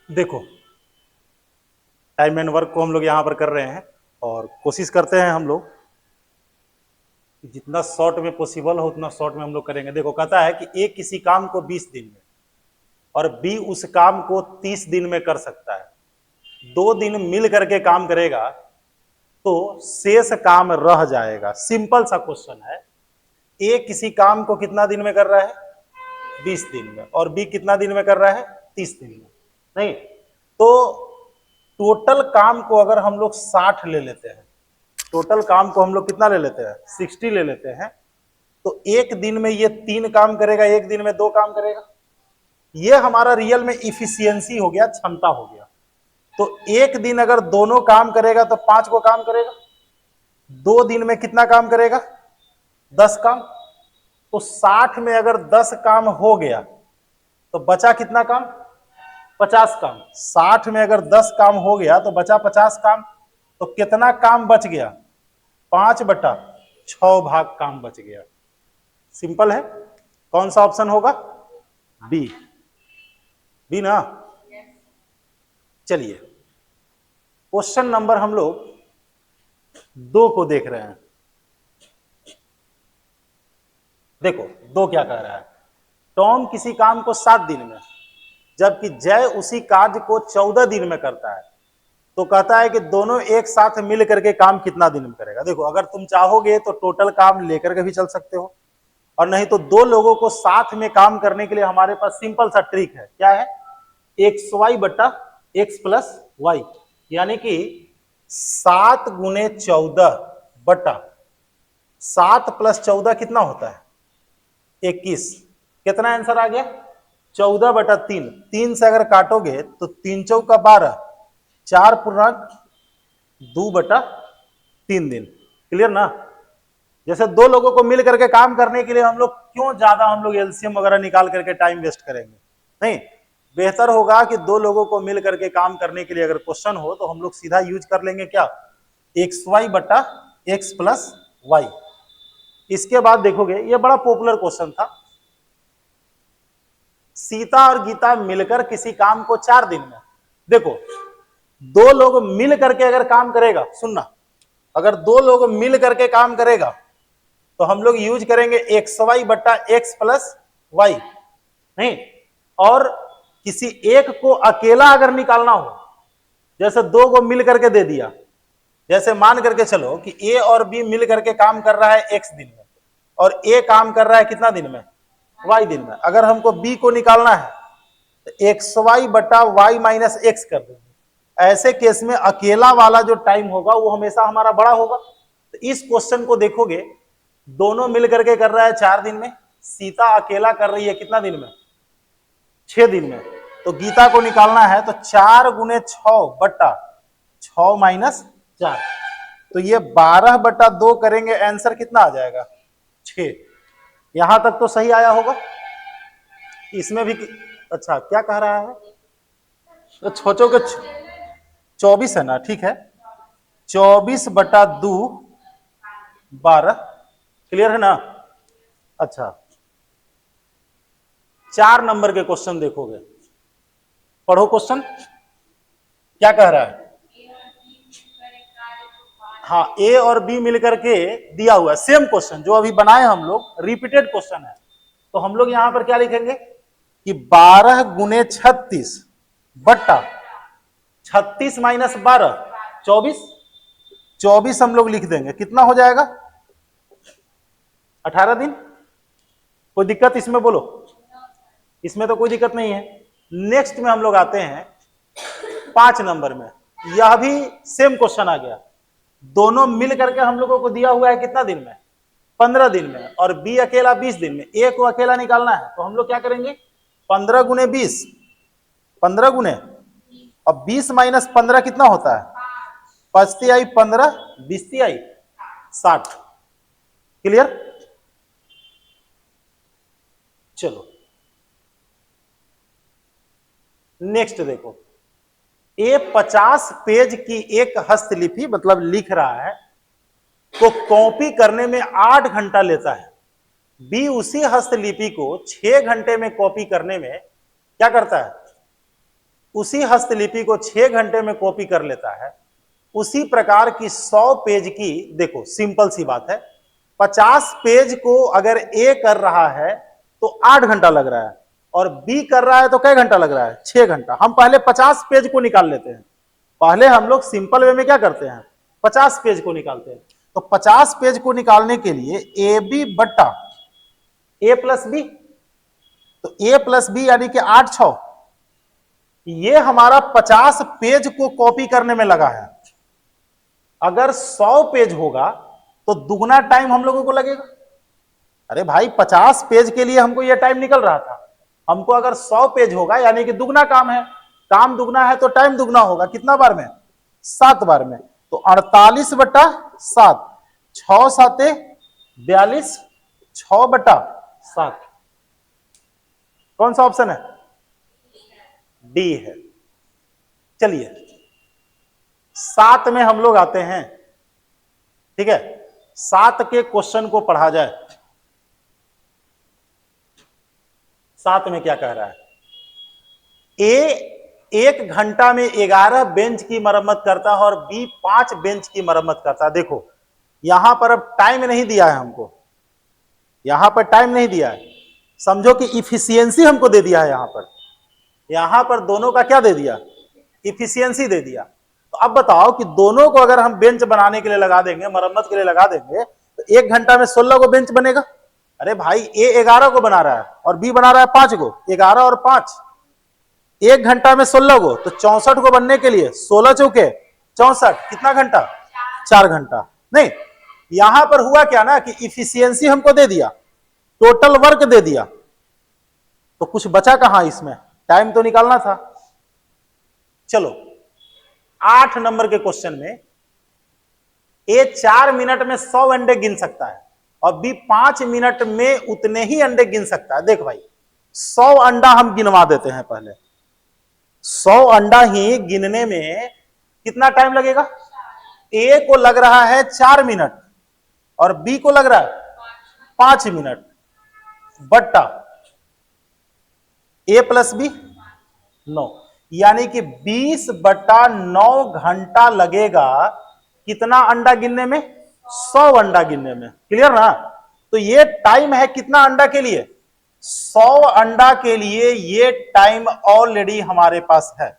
देखो, time and work को हम लोग यहाँ पर कर रहे हैं और कोशिश करते हैं हम लोग कि जितना शॉर्ट में पॉसिबल हो उतना शॉर्ट में हम लोग करेंगे। देखो, कहता है कि ए किसी काम को 20 दिन में और बी उस काम को 30 दिन में कर सकता है। 2 दिन मिल करके काम करेगा तो शेष काम रह जाएगा। सिंपल सा क्वेश्चन है। ए किसी काम को कितना दिन में कर रहा है? 20 दिन में। और बी कितना दिन में कर रहा है? 30 दिन में। नहीं तो टोटल काम को अगर हम लोग 60 ले लेते हैं, टोटल काम को हम लोग कितना ले लेते हैं? 60 ले लेते हैं, तो एक दिन में ये 3 काम करेगा, एक दिन में 2 काम करेगा। ये हमारा रियल में इफिशियंसी हो गया, क्षमता हो गया। तो एक दिन अगर दोनों काम करेगा तो 5 को काम करेगा। 2 दिन में कितना काम करेगा? 10 काम। तो 60 में अगर 10 काम हो गया तो बचा कितना काम? 50 काम। 60 में अगर 10 काम हो गया तो बचा 50 काम। तो कितना काम बच गया? 5/6 भाग काम बच गया। सिंपल है। कौन सा ऑप्शन होगा? बी। बी ना? चलिए, क्वेश्चन नंबर हम लोग 2 को देख रहे हैं। देखो, 2 क्या कह रहा है? टॉम किसी काम को 7 दिन में, जबकि जय उसी कार्य को 14 दिन में करता है। तो कहता है कि दोनों एक साथ मिल करके काम कितना दिन में करेगा। देखो, अगर तुम चाहोगे तो टोटल काम लेकर के भी चल सकते हो, और नहीं तो 2 लोगों को साथ में काम करने के लिए हमारे पास सिंपल सा ट्रिक है। क्या है? XY बटा X प्लस वाई, यानी कि 7 गुने 14 बटा 7 प्लस 14 कितना होता है? 21। कितना आंसर आ गया? 14/3। 3 से अगर काटोगे तो 3 चौका 12, 4 पूर्णांक 2/3 दिन। क्लियर ना? जैसे 2 लोगों को मिल करके काम करने के लिए हम लोग क्यों ज्यादा हम लोग एलसीएम वगैरह निकाल करके टाइम वेस्ट करेंगे? नहीं, बेहतर होगा कि 2 लोगों को मिल करके काम करने के लिए अगर क्वेश्चन हो तो हम लोग सीधा यूज कर लेंगे क्या? XY बटा X प्लस वाई। इसके बाद देखोगे, ये बड़ा पॉपुलर क्वेश्चन था। सीता और गीता मिलकर किसी काम को 4 दिन में, देखो 2 लोग मिल करके अगर काम करेगा, सुनना, अगर 2 लोग मिल करके काम करेगा तो हम लोग यूज करेंगे XY बटा X प्लस वाई। नहीं, और किसी एक को अकेला अगर निकालना हो, जैसे 2 को मिल करके दे दिया, जैसे मान करके चलो कि A और B मिल करके काम कर रहा है X दिन में और A काम कर रहा है कितना दिन में? Y दिन में। अगर हमको B को निकालना है तो XY बटा Y माइनस X कर देंगे। ऐसे केस में अकेला वाला जो टाइम होगा वो हमेशा हमारा बड़ा होगा। तो इस क्वेश्चन को देखोगे, दोनों मिल करके कर रहा है 4 दिन में, सीता अकेला कर रही है कितना दिन में? 6 दिन में। तो गीता को निकालना है तो 4 गुने 6 बटा 6 माइनस 4, तो ये 12/2 करेंगे, आंसर कितना आ जाएगा? 6। यहां तक तो सही आया होगा। इसमें भी अच्छा क्या कह रहा है? तो छोचो के 24 है ना? ठीक है, 24/2 12। क्लियर है ना? अच्छा, 4 नंबर के क्वेश्चन देखोगे, पढ़ो क्वेश्चन क्या कह रहा है। हाँ, ए और बी मिलकर के दिया हुआ है, सेम क्वेश्चन जो अभी बनाए हम लोग, रिपीटेड क्वेश्चन है। तो हम लोग यहां पर क्या लिखेंगे कि 12 गुने 36 बट्टा 36 माइनस 12 24। 24 हम लोग लिख देंगे, कितना हो जाएगा? 18 दिन। कोई दिक्कत इसमें बोलो? इसमें तो कोई दिक्कत नहीं है। नेक्स्ट में हम लोग आते हैं 5 नंबर में। यह भी सेम क्वेश्चन आ गया। दोनों मिल करके हम लोगों को दिया हुआ है कितना दिन में? 15 दिन में, और बी अकेला 20 दिन में। ए को अकेला निकालना है तो हम लोग क्या करेंगे? 15 गुने 20, 15 गुने, अब 20 माइनस 15 कितना होता है? 5 आई 15, 20 आई 60। क्लियर? चलो नेक्स्ट देखो, ए 50 पेज की एक हस्तलिपि मतलब लिख रहा है को कॉपी करने में 8 घंटा लेता है। बी उसी हस्तलिपि को 6 घंटे में कॉपी करने में क्या करता है? उसी हस्तलिपि को 6 घंटे में कॉपी कर लेता है, उसी प्रकार की 100 पेज की, देखो सिंपल सी बात है, 50 पेज को अगर ए कर रहा है तो 8 घंटा लग रहा है, और बी कर रहा है तो कै घंटा लग रहा है? 6 घंटा। हम पहले 50 पेज को निकाल लेते हैं। पहले हम लोग सिंपल वे में क्या करते हैं? 50 पेज को निकालते हैं। तो 50 पेज को निकालने के लिए ए बी बट्टा ए प्लस बी, तो ए प्लस बी यानी कि 8 6, ये हमारा 50 पेज को कॉपी करने में लगा है। अगर 100 पेज होगा तो दुगना टाइम हम लोगों को लगेगा। अरे भाई 50 पेज के लिए हमको यह टाइम निकल रहा था, हमको अगर 100 पेज होगा यानी कि दुगना काम है, काम दुगना है तो टाइम दुगना होगा। कितना बार में? 7 बार में। तो 48 बटा 7, 6 7 42, 6 बटा 7। कौन सा ऑप्शन है? डी है। चलिए 7 में हम लोग आते हैं, ठीक है। 7 के क्वेश्चन को पढ़ा जाए। 7 में क्या कह रहा है? ए 1 घंटा में 11 बेंच की मरम्मत करता है और बी 5 बेंच की मरम्मत करता है। देखो यहां पर अब टाइम नहीं दिया है हमको, यहां पर टाइम नहीं दिया है, समझो कि इफिशियंसी हमको दे दिया है। यहां पर दोनों का क्या दे दिया? इफिशियंसी दे दिया। तो अब बताओ कि दोनों को अगर हम बेंच बनाने के लिए लगा देंगे, मरम्मत के लिए लगा देंगे, तो 1 घंटा में 16 को बेंच बनेगा। अरे भाई ए 11 को बना रहा है और बी बना रहा है 5 को, 11 और 5, 1 घंटा में 16 को, तो 64 को बनने के लिए 16 चौके 64, कितना घंटा? 4 घंटा। नहीं, यहां पर हुआ क्या ना कि इफिशियंसी हमको दे दिया, टोटल वर्क दे दिया, तो कुछ बचा कहां इसमें? टाइम तो निकालना था। चलो 8 नंबर के क्वेश्चन में ए 4 मिनट में 100 अंडे गिन सकता है और बी 5 मिनट में उतने ही अंडे गिन सकता है। देख भाई 100 अंडा हम गिनवा देते हैं पहले। 100 अंडा ही गिनने में कितना टाइम लगेगा? ए को लग रहा है 4 मिनट और बी को लग रहा है 5 मिनट, बट्टा ए प्लस बी 9, यानी कि 20 बट्टा 9 घंटा लगेगा कितना अंडा गिनने में? 100 अंडा गिनने में। क्लियर ना? तो ये टाइम है कितना अंडा के लिए? 100 अंडा के लिए ये टाइम ऑलरेडी हमारे पास है।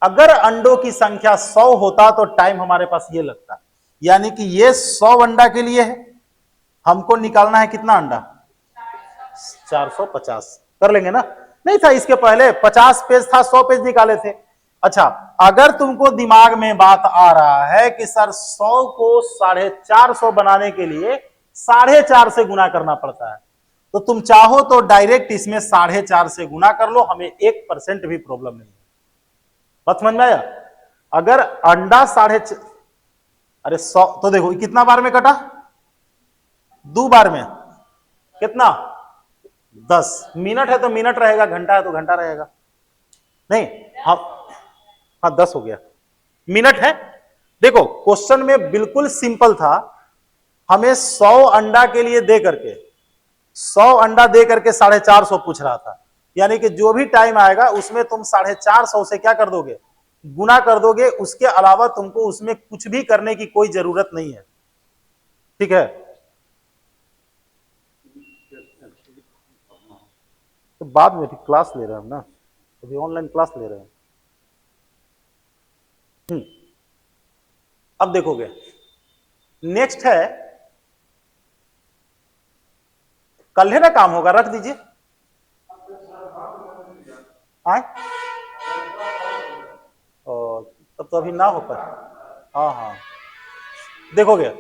अगर अंडों की संख्या 100 होता तो टाइम हमारे पास ये लगता, यानी कि ये 100 अंडा के लिए है। हमको निकालना है कितना अंडा? 450। कर लेंगे ना? नहीं था इसके पहले 50 पेज था, 100 पेज निकाले थे। अच्छा, अगर तुमको दिमाग में बात आ रहा है कि सर 100 को 450 बनाने के लिए 4.5 से गुना करना पड़ता है, तो तुम चाहो तो डायरेक्ट इसमें 4.5 से गुना कर लो, हमें 1% भी प्रॉब्लम नहीं है। बात समझ में आया? अगर अंडा 4.5, अरे 100 तो देखो कितना बार में कटा? 2 बार में। कितना? 10 मिनट है तो मिनट रहेगा, घंटा है तो घंटा रहेगा। नहीं हाँ 10 हो गया, मिनट है। देखो क्वेश्चन में बिल्कुल सिंपल था, हमें 100 अंडा के लिए दे करके 100 अंडा दे करके 450 पूछ रहा था, यानी कि जो भी टाइम आएगा उसमें तुम 450 से क्या कर दोगे? गुना कर दोगे। उसके अलावा तुमको उसमें कुछ भी करने की कोई जरूरत नहीं है। ठीक है? तो बाद में भी क्लास ले रहे हैं ना, अभी ऑनलाइन क्लास ले रहे हैं। अब देखोगे नेक्स्ट है, कल है ना काम होगा, रख दीजिए। तब तो अभी ना हो पाए। हाँ देखोगे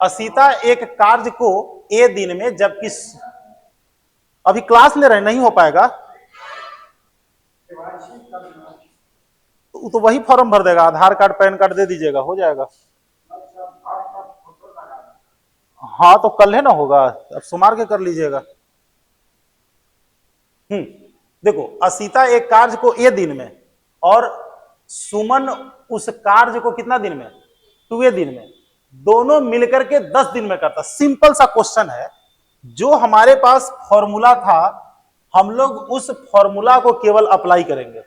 असीता एक कार्य को ए दिन में, जबकि अभी क्लास ले रहे हैं, नहीं हो पाएगा तो वही फॉर्म भर देगा, आधार कार्ड पैन कार्ड दे दीजिएगा, हो जाएगा। हाँ तो कल है ना होगा, अब सोमवार के कर लीजिएगा। देखो असीता एक कार्य को ए दिन में और सुमन उस कार्य को कितना दिन में? 2 दिन में। दोनों मिलकर के 10 दिन में करता। सिंपल सा क्वेश्चन है, जो हमारे पास फॉर्मूला था हम लोग उस फॉर्मूला को केवल अप्लाई करेंगे,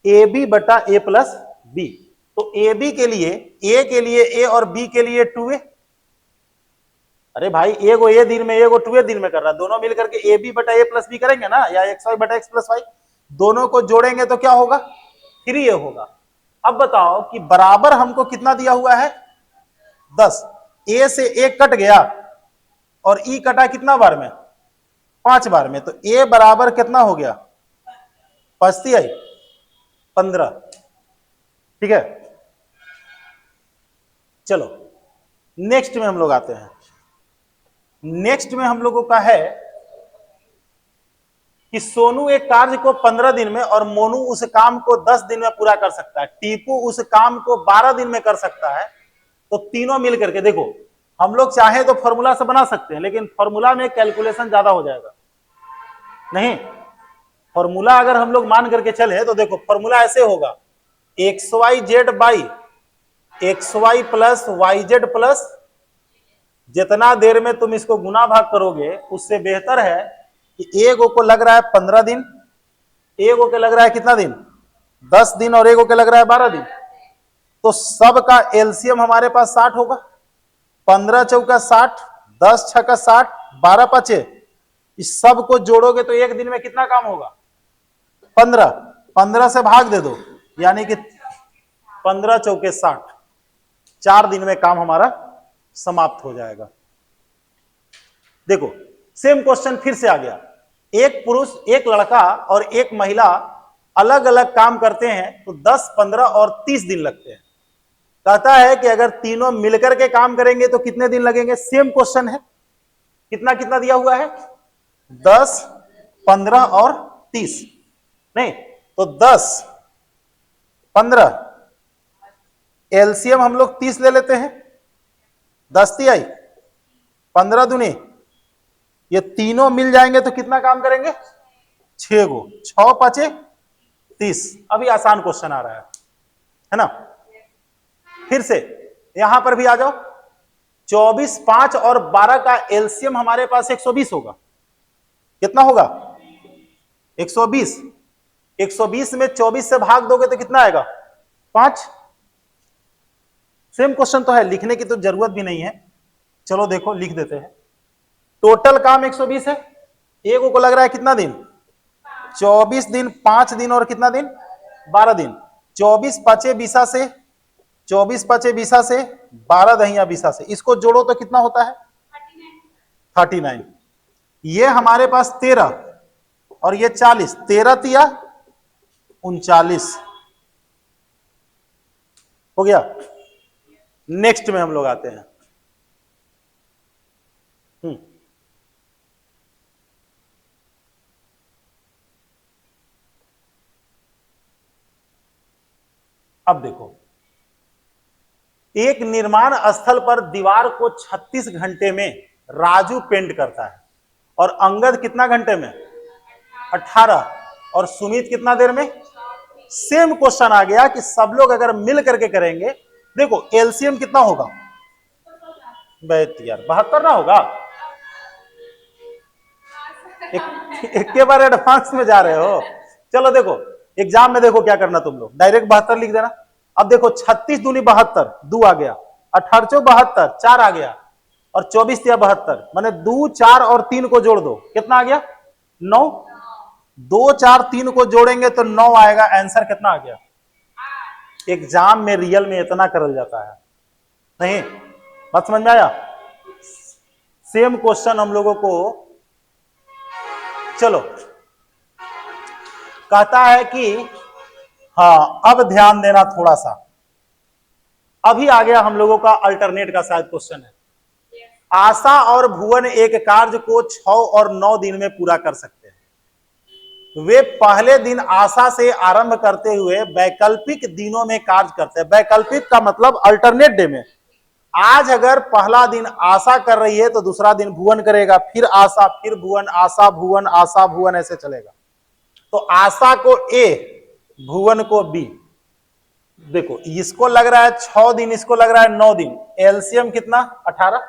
ए बी बटा ए प्लस बी। तो ए बी के लिए, ए के लिए ए और बी के लिए 2a। अरे भाई ए को ए दिन में, ए को 2a दिन में कर रहा है, दोनों मिलकर के ए बी बटा ए प्लस बी करेंगे ना, या एक्स वाई बटा एक्स प्लस वाई, दोनों को जोड़ेंगे तो क्या होगा, 3a होगा। अब बताओ कि बराबर हमको कितना दिया हुआ है, 10। ए से ए कट गया और ई कटा कितना बार में, 5 बार में, तो ए बराबर कितना हो गया, 5 आई 15। ठीक है, चलो नेक्स्ट में हम लोग आते हैं। नेक्स्ट में हम लोगों का है कि सोनू एक कार्य को 15 दिन में और मोनू उस काम को 10 दिन में पूरा कर सकता है, टीपू उस काम को 12 दिन में कर सकता है। तो तीनों मिलकर के, देखो हम लोग चाहे तो फॉर्मूला से बना सकते हैं, लेकिन फॉर्मूला में कैलकुलेशन ज्यादा हो जाएगा। नहीं, फॉर्मूला अगर हम लोग मान करके चले तो देखो फॉर्मूला ऐसे होगा, x y z by x y plus y z plus, जितना देर में तुम इसको गुना भाग करोगे उससे बेहतर है कि एगो को लग रहा है 15 दिन, एगो के लग रहा है कितना दिन, 10 दिन, और एगो के लग रहा है 12 दिन। तो सब का एलसीएम हमारे पास 60 होगा। 15 चौका 60, 10 छक्का 60, 12 पाँचे, इस सब को जोड़ोगे तो एक दिन में कितना काम होगा, 15। 15 से भाग दे दो, यानी कि 15 चौके 60, 4 दिन में काम हमारा समाप्त हो जाएगा। देखो सेम क्वेश्चन फिर से आ गया, एक पुरुष, एक लड़का और एक महिला अलग अलग काम करते हैं तो 10, 15 और 30 दिन लगते हैं। कहता है कि अगर तीनों मिलकर के काम करेंगे तो कितने दिन लगेंगे। सेम क्वेश्चन है, कितना कितना दिया हुआ है, 10, 15 और 30। नहीं तो 10, 15, एलसीएम हम लोग 30 ले लेते हैं, 10 तिहाई 15 दूनी, ये तीनों मिल जाएंगे तो कितना काम करेंगे, 6 गो, 6 पाँचे 30। अभी आसान क्वेश्चन आ रहा है ना। फिर से यहां पर भी आ जाओ, 24, 5 और 12 का एलसीएम हमारे पास 120 होगा। कितना होगा, 120। 120 में 24 से भाग दोगे तो कितना आएगा, 5। सेम क्वेश्चन तो है, लिखने की तो जरूरत भी नहीं है, चलो देखो लिख देते हैं। टोटल काम 120 है, एक को लग रहा है कितना दिन, 24 दिन, 5 दिन और कितना दिन, 12 दिन। 24 पाँचे 20 से, 24 पाँचे 20 से, 12 दहिया 20 से, इसको जोड़ो तो कितना होता है, 39। ये हमारे पास 13 और ये 40, 13 तिया 39 हो गया। नेक्स्ट में हम लोग आते हैं। अब देखो, एक निर्माण स्थल पर दीवार को 36 घंटे में राजू पेंट करता है और अंगद कितना घंटे में, 18, और सुमित कितना देर में। सेम क्वेश्चन आ गया कि सब लोग अगर मिल करके करेंगे, देखो एलसीएम कितना होगा, यार 72 ना होगा, एक के बार एडवांस में जा रहे हो। चलो देखो एग्जाम में देखो क्या करना, तुम लोग डायरेक्ट 72 लिख देना। अब देखो 36 दूनी 72, 2 आ गया, 18 चौ 72, 4 आ गया, और 24 या 72, माने 2, 4 और 3 को जोड़ दो, कितना आ गया, 9। 2, 4, 3 को जोड़ेंगे तो 9 आएगा। आंसर कितना आ गया। एग्जाम में रियल में इतना करल जाता है नहीं, बात समझ में आया। सेम क्वेश्चन हम लोगों को, चलो कहता है कि हाँ अब ध्यान देना थोड़ा सा, अभी आ गया हम लोगों का अल्टरनेट का शायद क्वेश्चन है। आशा और भुवन एक कार्य को 6 और 9 दिन में पूरा कर सकते हैं। वे पहले दिन आशा से आरंभ करते हुए वैकल्पिक दिनों में कार्य करते हैं। वैकल्पिक का मतलब अल्टरनेट डे में। आज अगर पहला दिन आशा कर रही है तो दूसरा दिन भुवन करेगा, फिर आशा, फिर भुवन, आशा भुवन, आशा भुवन, ऐसे चलेगा। तो आशा को ए, भुवन को बी। देखो इसको लग रहा है 6 दिन, इसको लग रहा है 9 दिन, एलसीएम कितना, 18,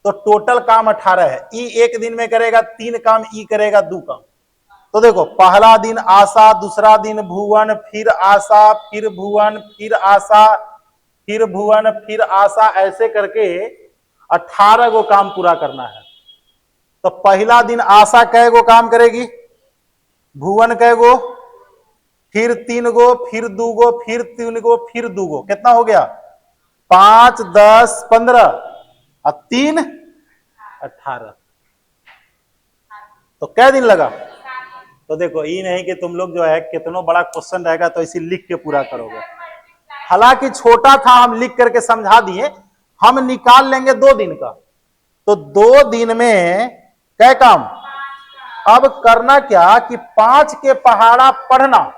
तो टोटल काम 18 है। ई एक दिन में करेगा 3 काम, ई करेगा 2 काम, तो देखो पहला दिन आशा, दूसरा दिन भुवन, फिर आशा, फिर भुवन, फिर आशा, फिर भुवन, फिर आशा, ऐसे करके 18 गो काम पूरा करना है। तो पहला दिन आशा कै गो काम करेगी, भुवन कै गो, फिर 3 गो, फिर 2 गो, फिर 3 गो, फिर 2 गो, कितना हो गया 5, 10, 15 और 3 18। तो क्या दिन लगा। तो देखो ये नहीं कि तुम लोग जो है कितना बड़ा क्वेश्चन रहेगा तो इसी लिख के पूरा करोगे, हालांकि छोटा था हम लिख करके समझा दिए, हम निकाल लेंगे 2 दिन का। तो 2 दिन में क्या काम। अब करना क्या कि 5 के पहाड़ा पढ़ना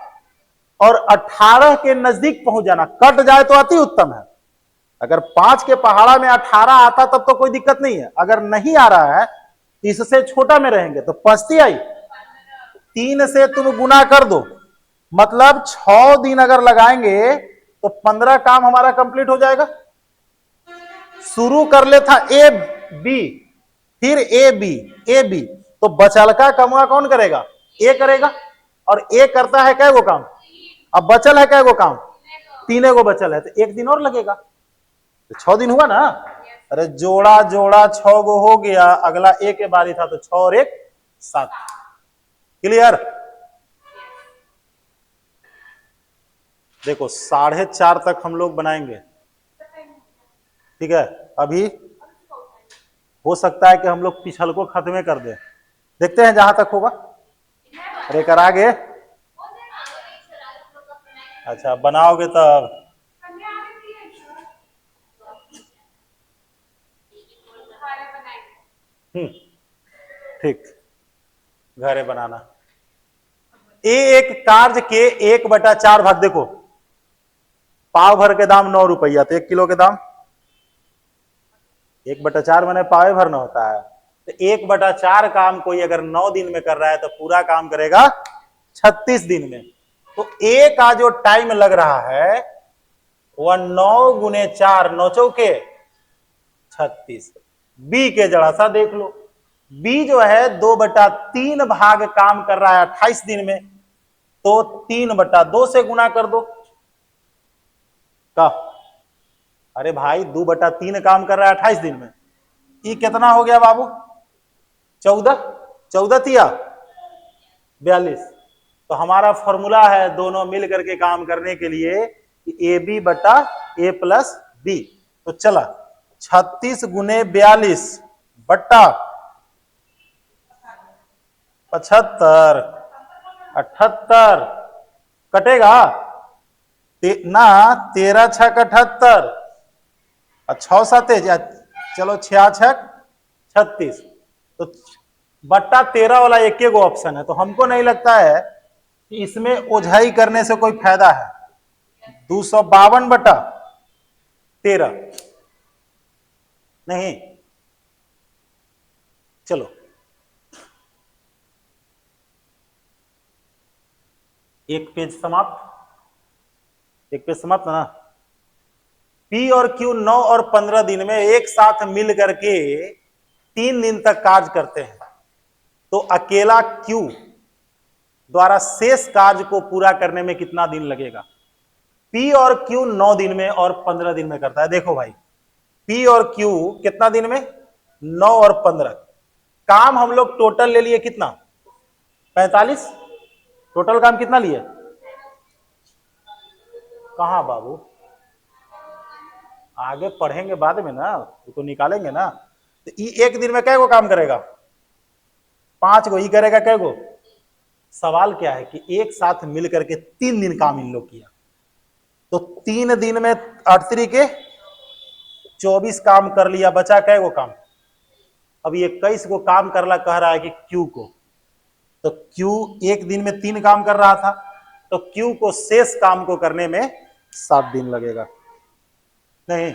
और 18 के नजदीक पहुंच जाना, कट जाए तो अति उत्तम है। अगर 5 के पहाड़ा में 18 आता तब तो कोई दिक्कत नहीं है, अगर नहीं आ रहा है इससे छोटा में रहेंगे तो 5 आई, 3 से तुम गुना कर दो, मतलब 6 दिन अगर लगाएंगे तो 15 काम हमारा कंप्लीट हो जाएगा। शुरू कर ले था ए बी, फिर ए बी, तो बचल का कमुआ कौन करेगा, ए करेगा, और ए करता है कै गो काम, अब बचल है कै गो काम, 3 गो बचल है, तो 1 दिन और लगेगा, तो 6 दिन हुआ ना। अरे जोड़ा जोड़ा 6 गो हो गया, अगला ए के बारी था तो 6 और 1 7। क्लियर। देखो 4:30 तक हम लोग बनाएंगे, ठीक है। अभी हो सकता है कि हम लोग पिछल को खत्म कर दें, देखते हैं जहां तक होगा। अरे कर आगे, अच्छा बनाओगे तब। ठीक, घरे बनाना। एक कार्य के 1/4 भाग, देखो पाव भर के दाम 9 रुपया, तो 1 किलो के दाम 1/4 मैंने पावे भर ना होता है, तो 1/4 काम कोई अगर 9 दिन में कर रहा है तो पूरा काम करेगा 36 दिन में। तो ए का जो टाइम लग रहा है वह 9 गुने 4, 9 चौके 36। बी के जरा सा देख लो, बी जो है 2/3 भाग काम कर रहा है 28 दिन में, तो 3/2 से गुना कर दो का। अरे भाई 2/3 काम कर रहा है 28 दिन में, ये कितना हो गया बाबू 14 थिया 42। तो हमारा फॉर्मूला है दोनों मिल करके काम करने के लिए ए बी बटा ए प्लस बी। तो चला 36 गुने 42 बट्टा 75 78 कटेगा ना 13 छक 78 और 6 7 चलो 6 छक 36, तो बट्टा 13 वाला एक गो ऑप्शन है, तो हमको नहीं लगता है कि इसमें ओझाई करने से कोई फायदा है। 252/13 नहीं, चलो एक पेज समाप्त, एक पेज समाप्त ना। पी और क्यू 9 और 15 दिन में एक साथ मिल करके 3 दिन तक कार्य करते हैं, तो अकेला क्यू द्वारा शेष कार्य को पूरा करने में कितना दिन लगेगा। पी और क्यू 9 दिन में और 15 दिन में करता है। देखो भाई पी और क्यू कितना दिन में 9 और 15 काम हम लोग टोटल ले लिए कितना 45। टोटल काम कितना लिए, कहां बाबू आगे पढ़ेंगे बाद में ना, तो निकालेंगे ना। तो ये एक दिन में कै गो काम करेगा 5 गो, ये करेगा कै गो। सवाल क्या है कि एक साथ मिलकर के 3 दिन काम इन लोग किया, तो 3 दिन में 8 के 24 काम कर लिया, बचा कै गो काम। अब 21 को काम करला कह रहा है कि क्यू को, तो क्यू एक दिन में 3 काम कर रहा था, तो क्यू को शेष काम को करने में 7 दिन लगेगा। नहीं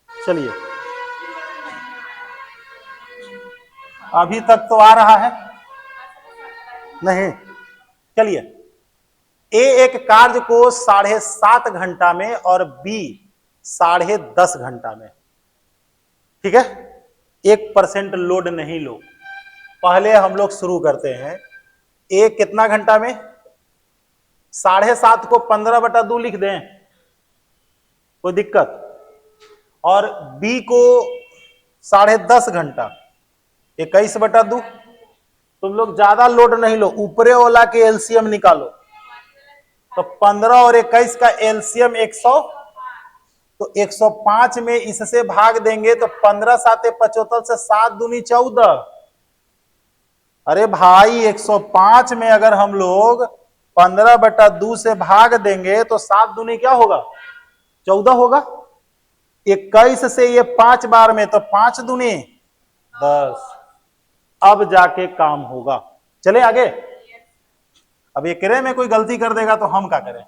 चलिए अभी तक तो आ रहा है नहीं, चलिए ए एक कार्य को 7.5 घंटा में और बी 10.5 घंटा में, ठीक है। 1% लोड नहीं लो, पहले हम लोग शुरू करते हैं ए कितना घंटा में, 7.5 को 15/2 लिख दें, कोई दिक्कत? और बी को 10.5 घंटा, 21/2। तुम लोग ज्यादा लोड नहीं लो, ऊपरे वाला के एलसीएम निकालो। तो 15 और 21 का एलसीएम 100, तो 105 में इससे भाग देंगे तो 15 7 75 से 7 दूनी 14। अरे भाई 105 में अगर हम लोग 15/2 से भाग देंगे तो 7 दूनी क्या होगा, 14 होगा। 21 से ये 5 बार में तो 5 दूनी 10। अब जाके काम होगा। चले आगे। अब ये करे में कोई गलती कर देगा तो हम क्या करें?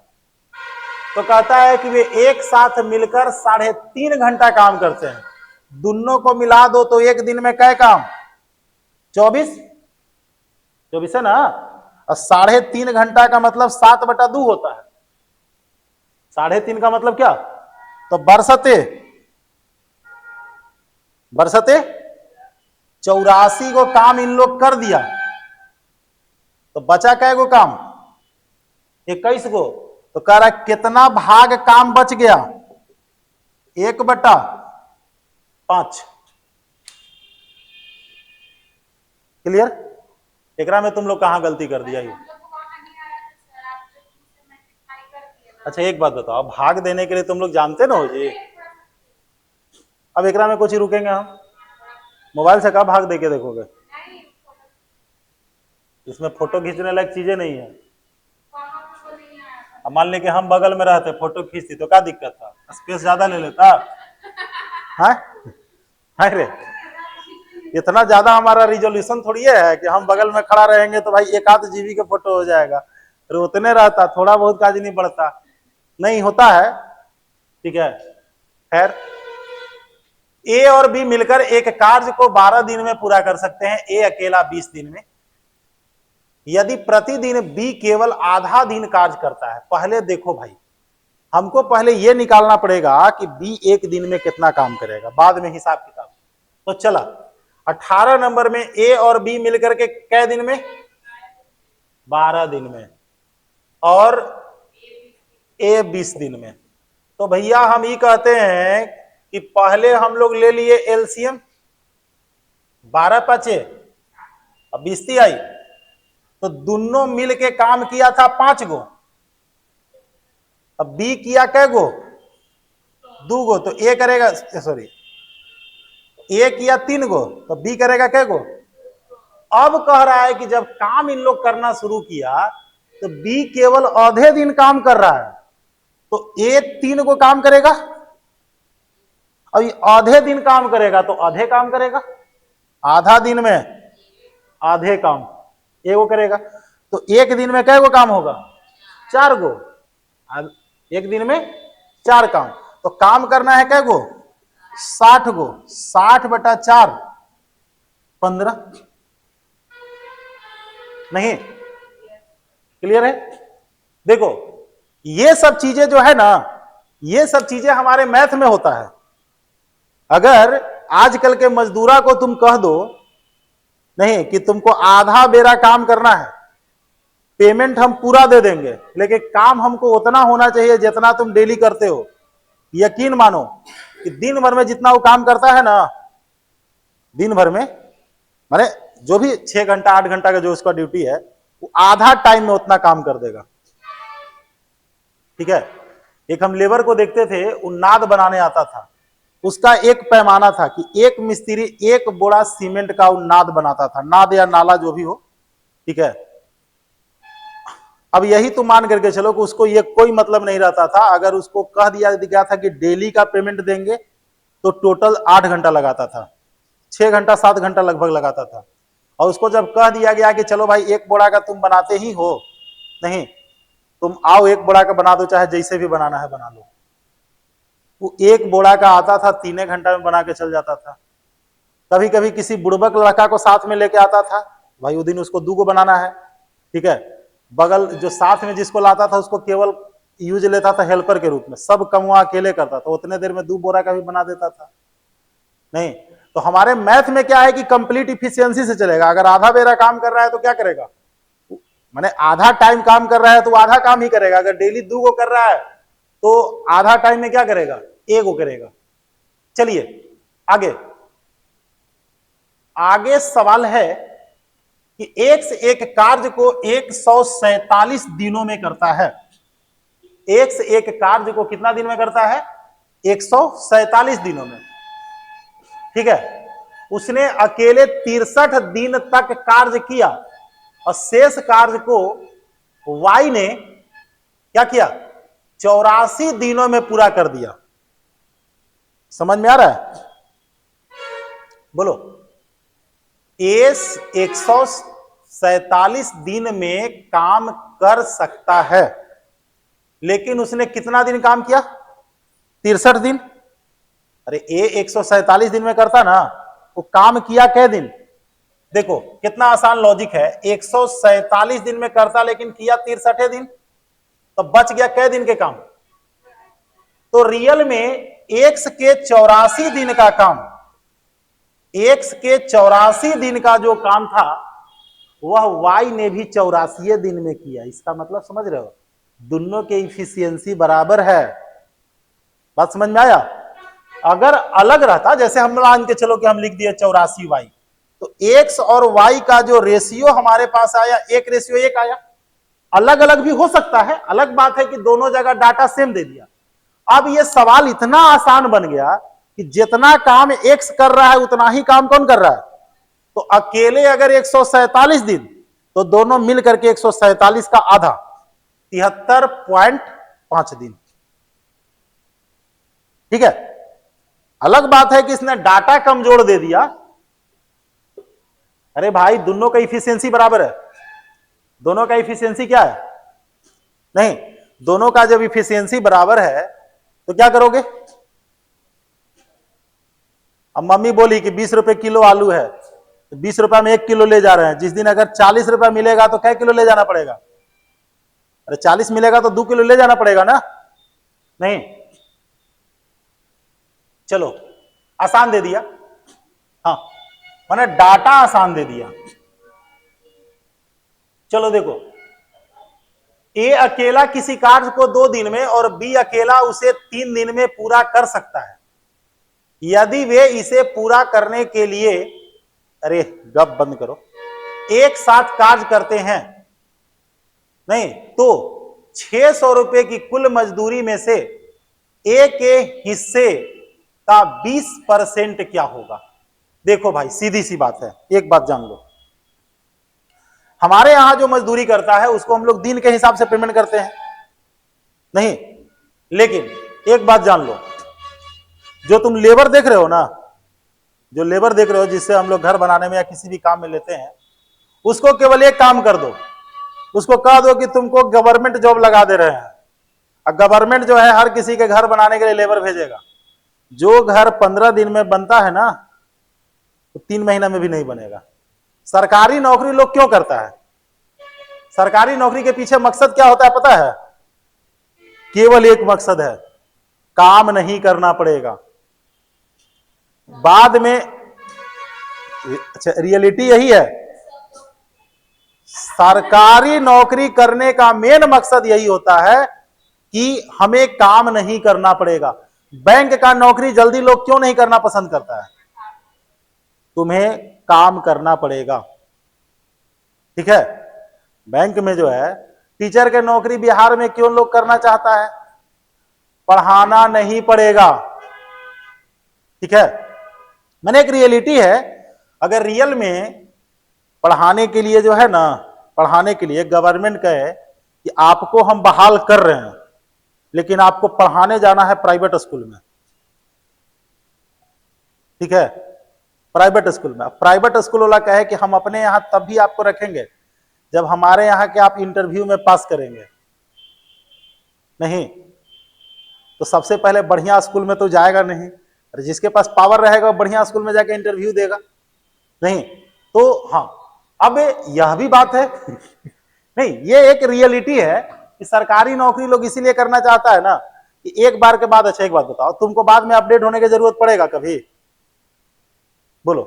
तो कहता है कि वे एक साथ मिलकर 3.5 घंटा काम करते हैं। दोनों को मिला दो तो एक दिन में कै काम, 24 है ना। और 3.5 घंटा का मतलब 7/2 होता है। 3.5 का मतलब क्या? तो बरसते 84 को काम इन लोग कर दिया, तो बचा कै गो काम, 21 को। तो कह रहा है कितना भाग काम बच गया, 1/5। क्लियर? एकरा में तुम लोग कहां गलती कर दिया? ये अच्छा एक बात बताओ, भाग देने के लिए तुम लोग जानते ना हो जी। अब एकरा में कुछ ही रुकेंगे हम, मोबाइल से कहाँ भाग दे के देखोगे? इसमें फोटो खींचने लायक चीजें नहीं है। अब मान ले कि हम बगल में रहते, फोटो खींचती तो क्या दिक्कत था? स्पेस ज्यादा ले लेता है रे। इतना ज्यादा हमारा रिजोल्यूशन थोड़ी है कि हम बगल में खड़ा रहेंगे तो भाई 1 आध जीबी का फोटो हो जाएगा। अरे उतने रहता, थोड़ा बहुत काज नहीं बढ़ता, नहीं होता है। ठीक है, खैर ए और बी मिलकर एक कार्य को 12 दिन में पूरा कर सकते हैं, ए अकेला 20 दिन में। यदि प्रतिदिन बी केवल आधा दिन कार्य करता है। पहले देखो भाई, हमको पहले यह निकालना पड़ेगा कि बी एक दिन में कितना काम करेगा, बाद में हिसाब किताब। तो चला 18 नंबर में ए और बी मिलकर के कै दिन में, 12 दिन में, और ए 20 दिन में। तो भैया हम ये कहते हैं कि पहले हम लोग ले लिए एलसीएम, 12 5 अब 20 आई, तो दोनों मिल के काम किया था 5 गो। अब बी किया कै गो, 2 गो। तो ए करेगा, सॉरी ए किया 3 गो, तो बी करेगा कै गो। अब कह रहा है कि जब काम इन लोग करना शुरू किया तो बी केवल आधे दिन काम कर रहा है, तो ए 3 गो काम करेगा। अब आधे दिन काम करेगा तो आधे काम करेगा, आधा दिन में आधे काम एगो करेगा। तो एक दिन में कै गो काम होगा, 4 गो। एक दिन में 4 काम। तो काम करना है कै गो, 60 गो। 60/4 15। नहीं क्लियर है? देखो ये सब चीजें जो है ना, ये सब चीजें हमारे मैथ में होता है। अगर आजकल के मजदूरा को तुम कह दो नहीं कि तुमको आधा बेरा काम करना है, पेमेंट हम पूरा दे देंगे, लेकिन काम हमको उतना होना चाहिए जितना तुम डेली करते हो। यकीन मानो कि दिन भर में जितना वो काम करता है ना, दिन भर में माने जो भी 6 घंटा 8 घंटा का जो उसका ड्यूटी है, वो आधा टाइम में उतना काम कर देगा। ठीक है, एक हम लेबर को देखते थे, वो नाद बनाने आता था। उसका एक पैमाना था कि एक मिस्त्री 1 बोरा सीमेंट का वो नाद बनाता था, नाद या नाला जो भी हो। ठीक है, अब यही तो मान करके चलो कि उसको ये कोई मतलब नहीं रहता था। अगर उसको कह दिया गया था कि डेली का पेमेंट देंगे तो टोटल 8 घंटा लगाता था, 6 घंटा 7 घंटा लगभग लगाता था। और उसको जब कह दिया गया कि चलो भाई 1 बोरा का तुम बनाते ही हो, नहीं तुम आओ 1 बोरा का बना दो, चाहे जैसे भी बनाना है बना लो। वो 1 बोरा का आता था, 3 घंटा में बना के चल जाता था। कभी कभी किसी बुड़बक लड़का को साथ में लेके आता था, भाई वो दिन उसको 2 गो बनाना है। ठीक है, बगल जो साथ में जिसको लाता था उसको केवल यूज लेता था हेल्पर के रूप में, सब कमुआ अकेले करता था, उतने देर में 2 बोरा का भी बना देता था। नहीं तो हमारे मैथ में क्या है कि कंप्लीट इफिशियंसी से चलेगा। अगर आधा बेरा काम कर रहा है तो क्या करेगा, माने आधा टाइम काम कर रहा है तो आधा काम ही करेगा। अगर डेली 2 को कर रहा है तो आधा टाइम में क्या करेगा, 1 को करेगा। चलिए आगे आगे सवाल है कि एक से एक कार्य को 147 दिनों में करता है। एक से एक कार्य को कितना दिन में करता है, 147 दिनों में। ठीक है, उसने अकेले 63 दिन तक कार्य किया और शेष कार्य को वाई ने क्या किया, 84 दिनों में पूरा कर दिया। समझ में आ रहा है, बोलो। एस 147 दिन में काम कर सकता है, लेकिन उसने कितना दिन काम किया, 63 दिन। अरे ए 147 दिन में करता ना, वो काम किया कै दिन। देखो कितना आसान लॉजिक है, 147 दिन में करता लेकिन किया 63 दिन, तो बच गया कै दिन के काम। तो रियल में एक्स के 84 दिन का काम, एक्स के 84 दिन का जो काम था वह वाई ने भी 84 दिन में किया। इसका मतलब समझ रहे हो, दोनों के इफिशियंसी बराबर है। बात समझ में आया। अगर अलग रहता, जैसे हम मान के चलो कि हम लिख दिए 84 वाई, तो एक्स और वाई का जो रेशियो हमारे पास आया 1:1 आया। अलग अलग भी हो सकता है, अलग बात है कि दोनों जगह डाटा सेम दे दिया। अब ये सवाल इतना आसान बन गया कि जितना काम एक्स कर रहा है उतना ही काम कौन कर रहा है। तो अकेले अगर 147 दिन, तो दोनों मिल करके 147 का आधा, 73.5 दिन। ठीक है, अलग बात है कि इसने डाटा कम जोड़ दे दिया। अरे भाई दोनों का इफिशियंसी बराबर है, दोनों का इफिशियंसी क्या है, नहीं, दोनों का जब इफिशियंसी बराबर है तो क्या करोगे। अब मम्मी बोली कि 20 रुपए किलो आलू है, तो 20 रुपए में 1 किलो ले जा रहे हैं। जिस दिन अगर 40 रुपए मिलेगा तो कै किलो ले जाना पड़ेगा, अरे 40 मिलेगा तो 2 किलो ले जाना पड़ेगा ना, नहीं। चलो आसान दे दिया, हाँ, मैंने डाटा आसान दे दिया। चलो देखो, ए अकेला किसी कार्य को 2 दिन में और बी अकेला उसे 3 दिन में पूरा कर सकता है। यदि वे इसे पूरा करने के लिए, अरे गप बंद करो, एक साथ कार्य करते हैं, नहीं तो 600 रुपए की कुल मजदूरी में से ए के हिस्से का 20% क्या होगा। देखो भाई सीधी सी बात है, एक बात जान लो, हमारे यहां जो मजदूरी करता है उसको हम लोग दिन के हिसाब से पेमेंट करते हैं, नहीं। लेकिन एक बात जान लो, जो तुम लेबर देख रहे हो ना, जो लेबर देख रहे हो जिससे हम लोग घर बनाने में या किसी भी काम में लेते हैं, उसको केवल एक काम कर दो, उसको कह दो कि तुमको गवर्नमेंट जॉब लगा दे रहे हैं। और गवर्नमेंट जो है हर किसी के घर बनाने के लिए लेबर भेजेगा। जो घर 15 दिन में बनता है ना, तो 3 महीना में भी नहीं बनेगा। सरकारी नौकरी लोग क्यों करता है, सरकारी नौकरी के पीछे मकसद क्या होता है पता है, केवल एक मकसद है, काम नहीं करना पड़ेगा। बाद में अच्छा रियलिटी यही है, सरकारी नौकरी करने का मेन मकसद यही होता है कि हमें काम नहीं करना पड़ेगा। बैंक का नौकरी जल्दी लोग क्यों नहीं करना पसंद करता है, तुम्हें काम करना पड़ेगा। ठीक है, बैंक में जो है टीचर के नौकरी बिहार में क्यों लोग करना चाहता है, पढ़ाना नहीं पड़ेगा। ठीक है, मैंने एक रियलिटी है, अगर रियल में पढ़ाने के लिए जो है ना, पढ़ाने के लिए गवर्नमेंट कहे कि आपको हम बहाल कर रहे हैं, लेकिन आपको पढ़ाने जाना है प्राइवेट स्कूल में। ठीक है, प्राइवेट स्कूल में, प्राइवेट स्कूल वाला कहे कि हम अपने यहां तब भी आपको रखेंगे जब हमारे यहां के आप इंटरव्यू में पास करेंगे। नहीं तो सबसे पहले बढ़िया स्कूल में तो जाएगा नहीं, अरे जिसके पास पावर रहेगा वो बढ़िया स्कूल में जाके इंटरव्यू देगा, नहीं तो हाँ। अब यह भी बात है नहीं, ये एक रियलिटी है कि सरकारी नौकरी लोग इसीलिए करना चाहता है ना कि एक बार के बाद, अच्छा एक बात बताओ, तुमको बाद में अपडेट होने की जरूरत पड़ेगा कभी, बोलो।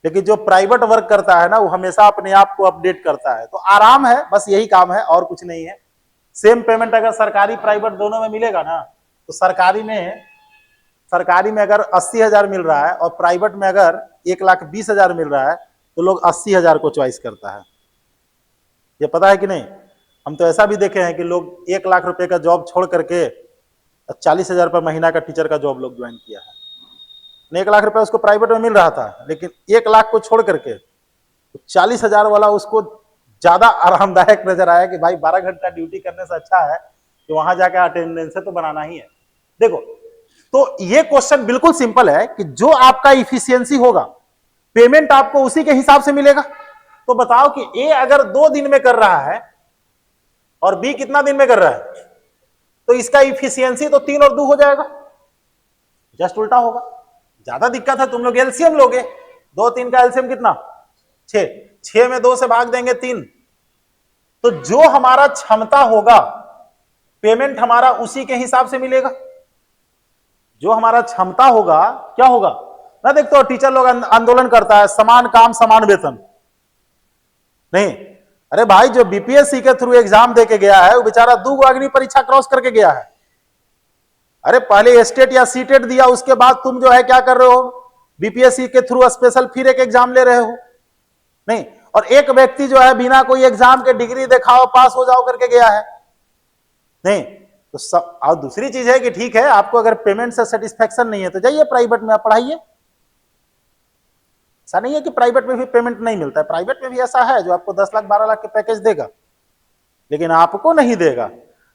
लेकिन जो प्राइवेट वर्क करता है ना, वो हमेशा अपने आप को अपडेट करता है, तो आराम है, बस यही काम है और कुछ नहीं है। सेम पेमेंट अगर सरकारी प्राइवेट दोनों में मिलेगा ना, तो सरकारी में अगर 80,000 मिल रहा है और प्राइवेट में अगर 1,20,000 मिल रहा है, तो लोग 80,000 को चॉइस करता है। ये पता है कि नहीं? हम तो ऐसा भी देखे हैं कि लोग 1 लाख रुपए का जॉब छोड़ करके 40,000 रुपये महीना का टीचर का जॉब लोग ज्वाइन किया है। 1 लाख रुपए उसको प्राइवेट में मिल रहा था, लेकिन 1 लाख को छोड़ करके 40,000 वाला उसको ज्यादा आरामदायक नजर आया कि भाई 12 घंटा ड्यूटी करने से अच्छा है कि वहां जाकर अटेंडेंस तो बनाना ही है। देखो, तो ये क्वेश्चन बिल्कुल सिंपल है कि जो आपका इफिशियंसी होगा, पेमेंट आपको उसी के हिसाब से मिलेगा। तो बताओ कि ए अगर 2 दिन में कर रहा है और बी कितना दिन में कर रहा है, तो इसका इफिशियंसी तो 3 और 2 हो जाएगा, जस्ट उल्टा होगा। ज्यादा दिक्कत है, तुम लोग एलसीएम लोगे, 2 3 का एलसीएम कितना, 6, 6 में 2 से भाग देंगे 3, तो जो हमारा क्षमता होगा पेमेंट हमारा उसी के हिसाब से मिलेगा। जो हमारा क्षमता होगा क्या होगा ना। देखते हो टीचर लोग आंदोलन करता है, समान काम समान वेतन। नहीं, अरे भाई जो बीपीएससी के थ्रू एग्जाम देके गया है, वो बेचारा 2 अग्नि परीक्षा क्रॉस करके गया है। अरे पहले स्टेट या सीटेट दिया, उसके बाद तुम जो है क्या कर रहे हो, बीपीएससी के थ्रू स्पेशल फिर एक एग्जाम ले रहे हो। नहीं, और एक व्यक्ति जो है बिना कोई एग्जाम के डिग्री दिखाओ पास हो जाओ करके गया है। नहीं तो सब। और दूसरी चीज है कि ठीक है, आपको अगर पेमेंट से सेटिस्फेक्शन नहीं है तो जाइए प्राइवेट में आप पढ़ाइए। ऐसा नहीं है कि प्राइवेट में भी पेमेंट नहीं मिलता है, प्राइवेट में भी ऐसा है जो आपको 10 लाख 12 लाख के पैकेज देगा, लेकिन आपको नहीं देगा,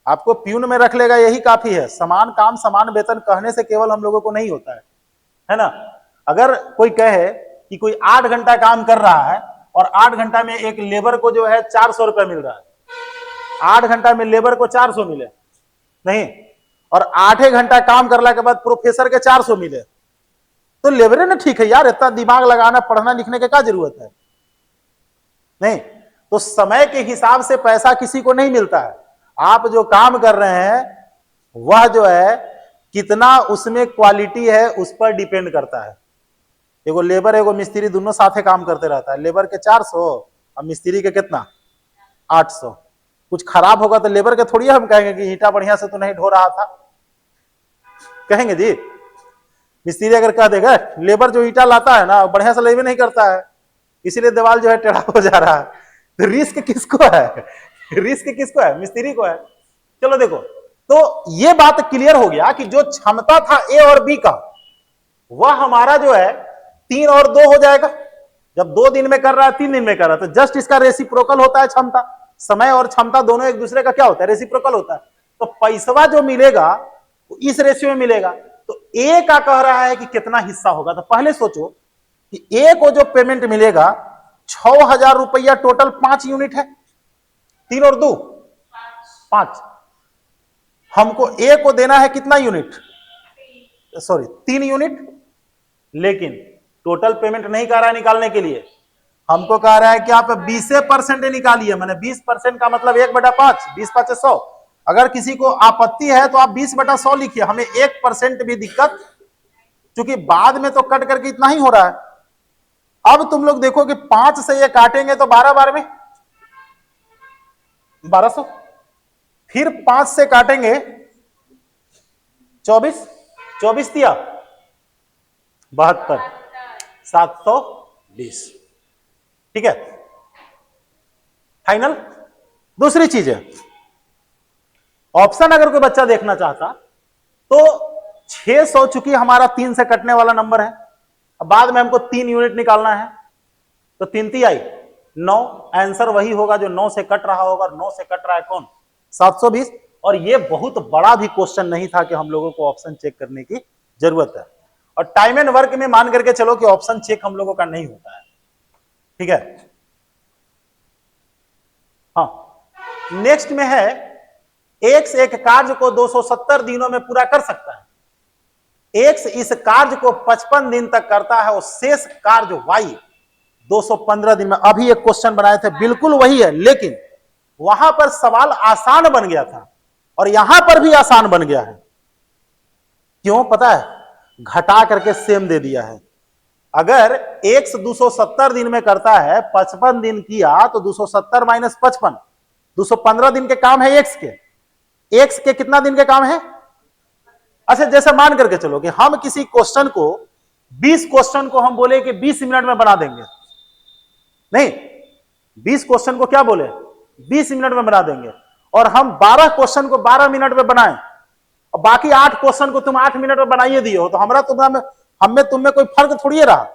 आपको प्यून में रख लेगा, यही काफी है। समान काम समान वेतन कहने से केवल हम लोगों को नहीं होता है ना। अगर कोई कहे कि कोई 8 घंटा काम कर रहा है और 8 घंटा में एक लेबर को जो है 400 रुपए मिल रहा है, 8 घंटा में लेबर को 400 मिले नहीं, और 8 घंटा काम करने के बाद प्रोफेसर के 400 मिले, तो लेबरे ना ठीक है यार, इतना दिमाग लगाना पढ़ना लिखने के क्या जरूरत है। नहीं, तो समय के हिसाब से पैसा किसी को नहीं मिलता है। आप जो काम कर रहे हैं वह जो है कितना उसमें क्वालिटी है उस पर डिपेंड करता है। एगो लेबर एगो मिस्त्री दोनों साथे काम करते रहता है, लेबर के 400 और मिस्त्री के कितना 800। कुछ खराब होगा तो लेबर के थोड़ी हम कहेंगे कि ईंटा बढ़िया से तो नहीं ढो रहा था, कहेंगे जी। मिस्त्री अगर कह देगा लेबर जो ईंटा लाता है ना बढ़िया से लेवे नहीं करता है, इसीलिए दीवार जो है टेढ़ा हो जा रहा है, तो रिस्क किसको है, रिस्क किसको है, मिस्त्री को है। चलो देखो, तो ये बात क्लियर हो गया कि जो क्षमता था ए और बी का, वह हमारा जो है 3 और 2 हो जाएगा। जब 2 दिन में कर रहा है 3 दिन में कर रहा है, तो जस्ट इसका रेसिप्रोकल होता है क्षमता। समय और क्षमता दोनों एक दूसरे का क्या होता है, रेसिप्रोकल होता है। तो पैसवा जो मिलेगा वो इस रेशियो में मिलेगा। तो ए का कह रहा है कि कितना हिस्सा होगा, तो पहले सोचो कि ए को जो पेमेंट मिलेगा 6,000 रुपया टोटल 5 यूनिट है, 3 और 2 5। हमको ए को देना है कितना यूनिट, सॉरी 3 यूनिट, लेकिन टोटल पेमेंट नहीं कह रहा है निकालने के लिए, हमको कह रहा है कि आप 20% निकालिए। मैंने 20% का मतलब 1/5, 20 5 100। अगर किसी को आपत्ति है तो आप 20/100 लिखिए, हमें 1% भी दिक्कत, क्योंकि बाद में तो कट करके इतना ही हो रहा है। अब तुम लोग देखो कि 5 से ये काटेंगे तो 12 बार में 1200, फिर 5 से काटेंगे 24, 24 दिया 72, 720। ठीक है, फाइनल। दूसरी चीज है, ऑप्शन अगर कोई बच्चा देखना चाहता तो 600 चूंकि हमारा 3 से कटने वाला नंबर है, अब बाद में हमको 3 यूनिट निकालना है, तो 3 3 आई 9, आंसर वही होगा जो 9 से कट रहा होगा। 9 से कट रहा है कौन, 720। और ये बहुत बड़ा भी क्वेश्चन नहीं था कि हम लोगों को ऑप्शन चेक करने की जरूरत है। और टाइम एंड वर्क में मान करके चलो कि ऑप्शन चेक हम लोगों का नहीं होता है, ठीक है। हाँ, नेक्स्ट में है एक्स एक कार्य को 270 दिनों में पूरा कर सकता है। एक्स इस कार्य को 55 दिन तक करता है और शेष कार्य वाई 215 दिन में। अभी एक क्वेश्चन बनाए थे बिल्कुल वही है, लेकिन वहां पर सवाल आसान बन गया था और यहां पर भी आसान बन गया है। क्यों पता है, घटा करके सेम दे दिया है। अगर x 270 दिन में करता है, 55 दिन किया तो 270 माइनस 55, 215 दिन के काम है x के कितना दिन के काम है? अच्छा, जैसे मान करके चलो कि हम किसी क्वेश्चन को 20 क्वेश्चन को हम बोले कि 20 मिनट में बना देंगे, नहीं 20 क्वेश्चन को क्या बोले 20 मिनट में बना देंगे, और हम 12 क्वेश्चन को 12 मिनट में बनाएं और बाकी 8 क्वेश्चन को तुम 8 मिनट में बनाइए दिए हो, तो हमारा तुम्हें तुम में कोई फर्क थोड़ी रहा।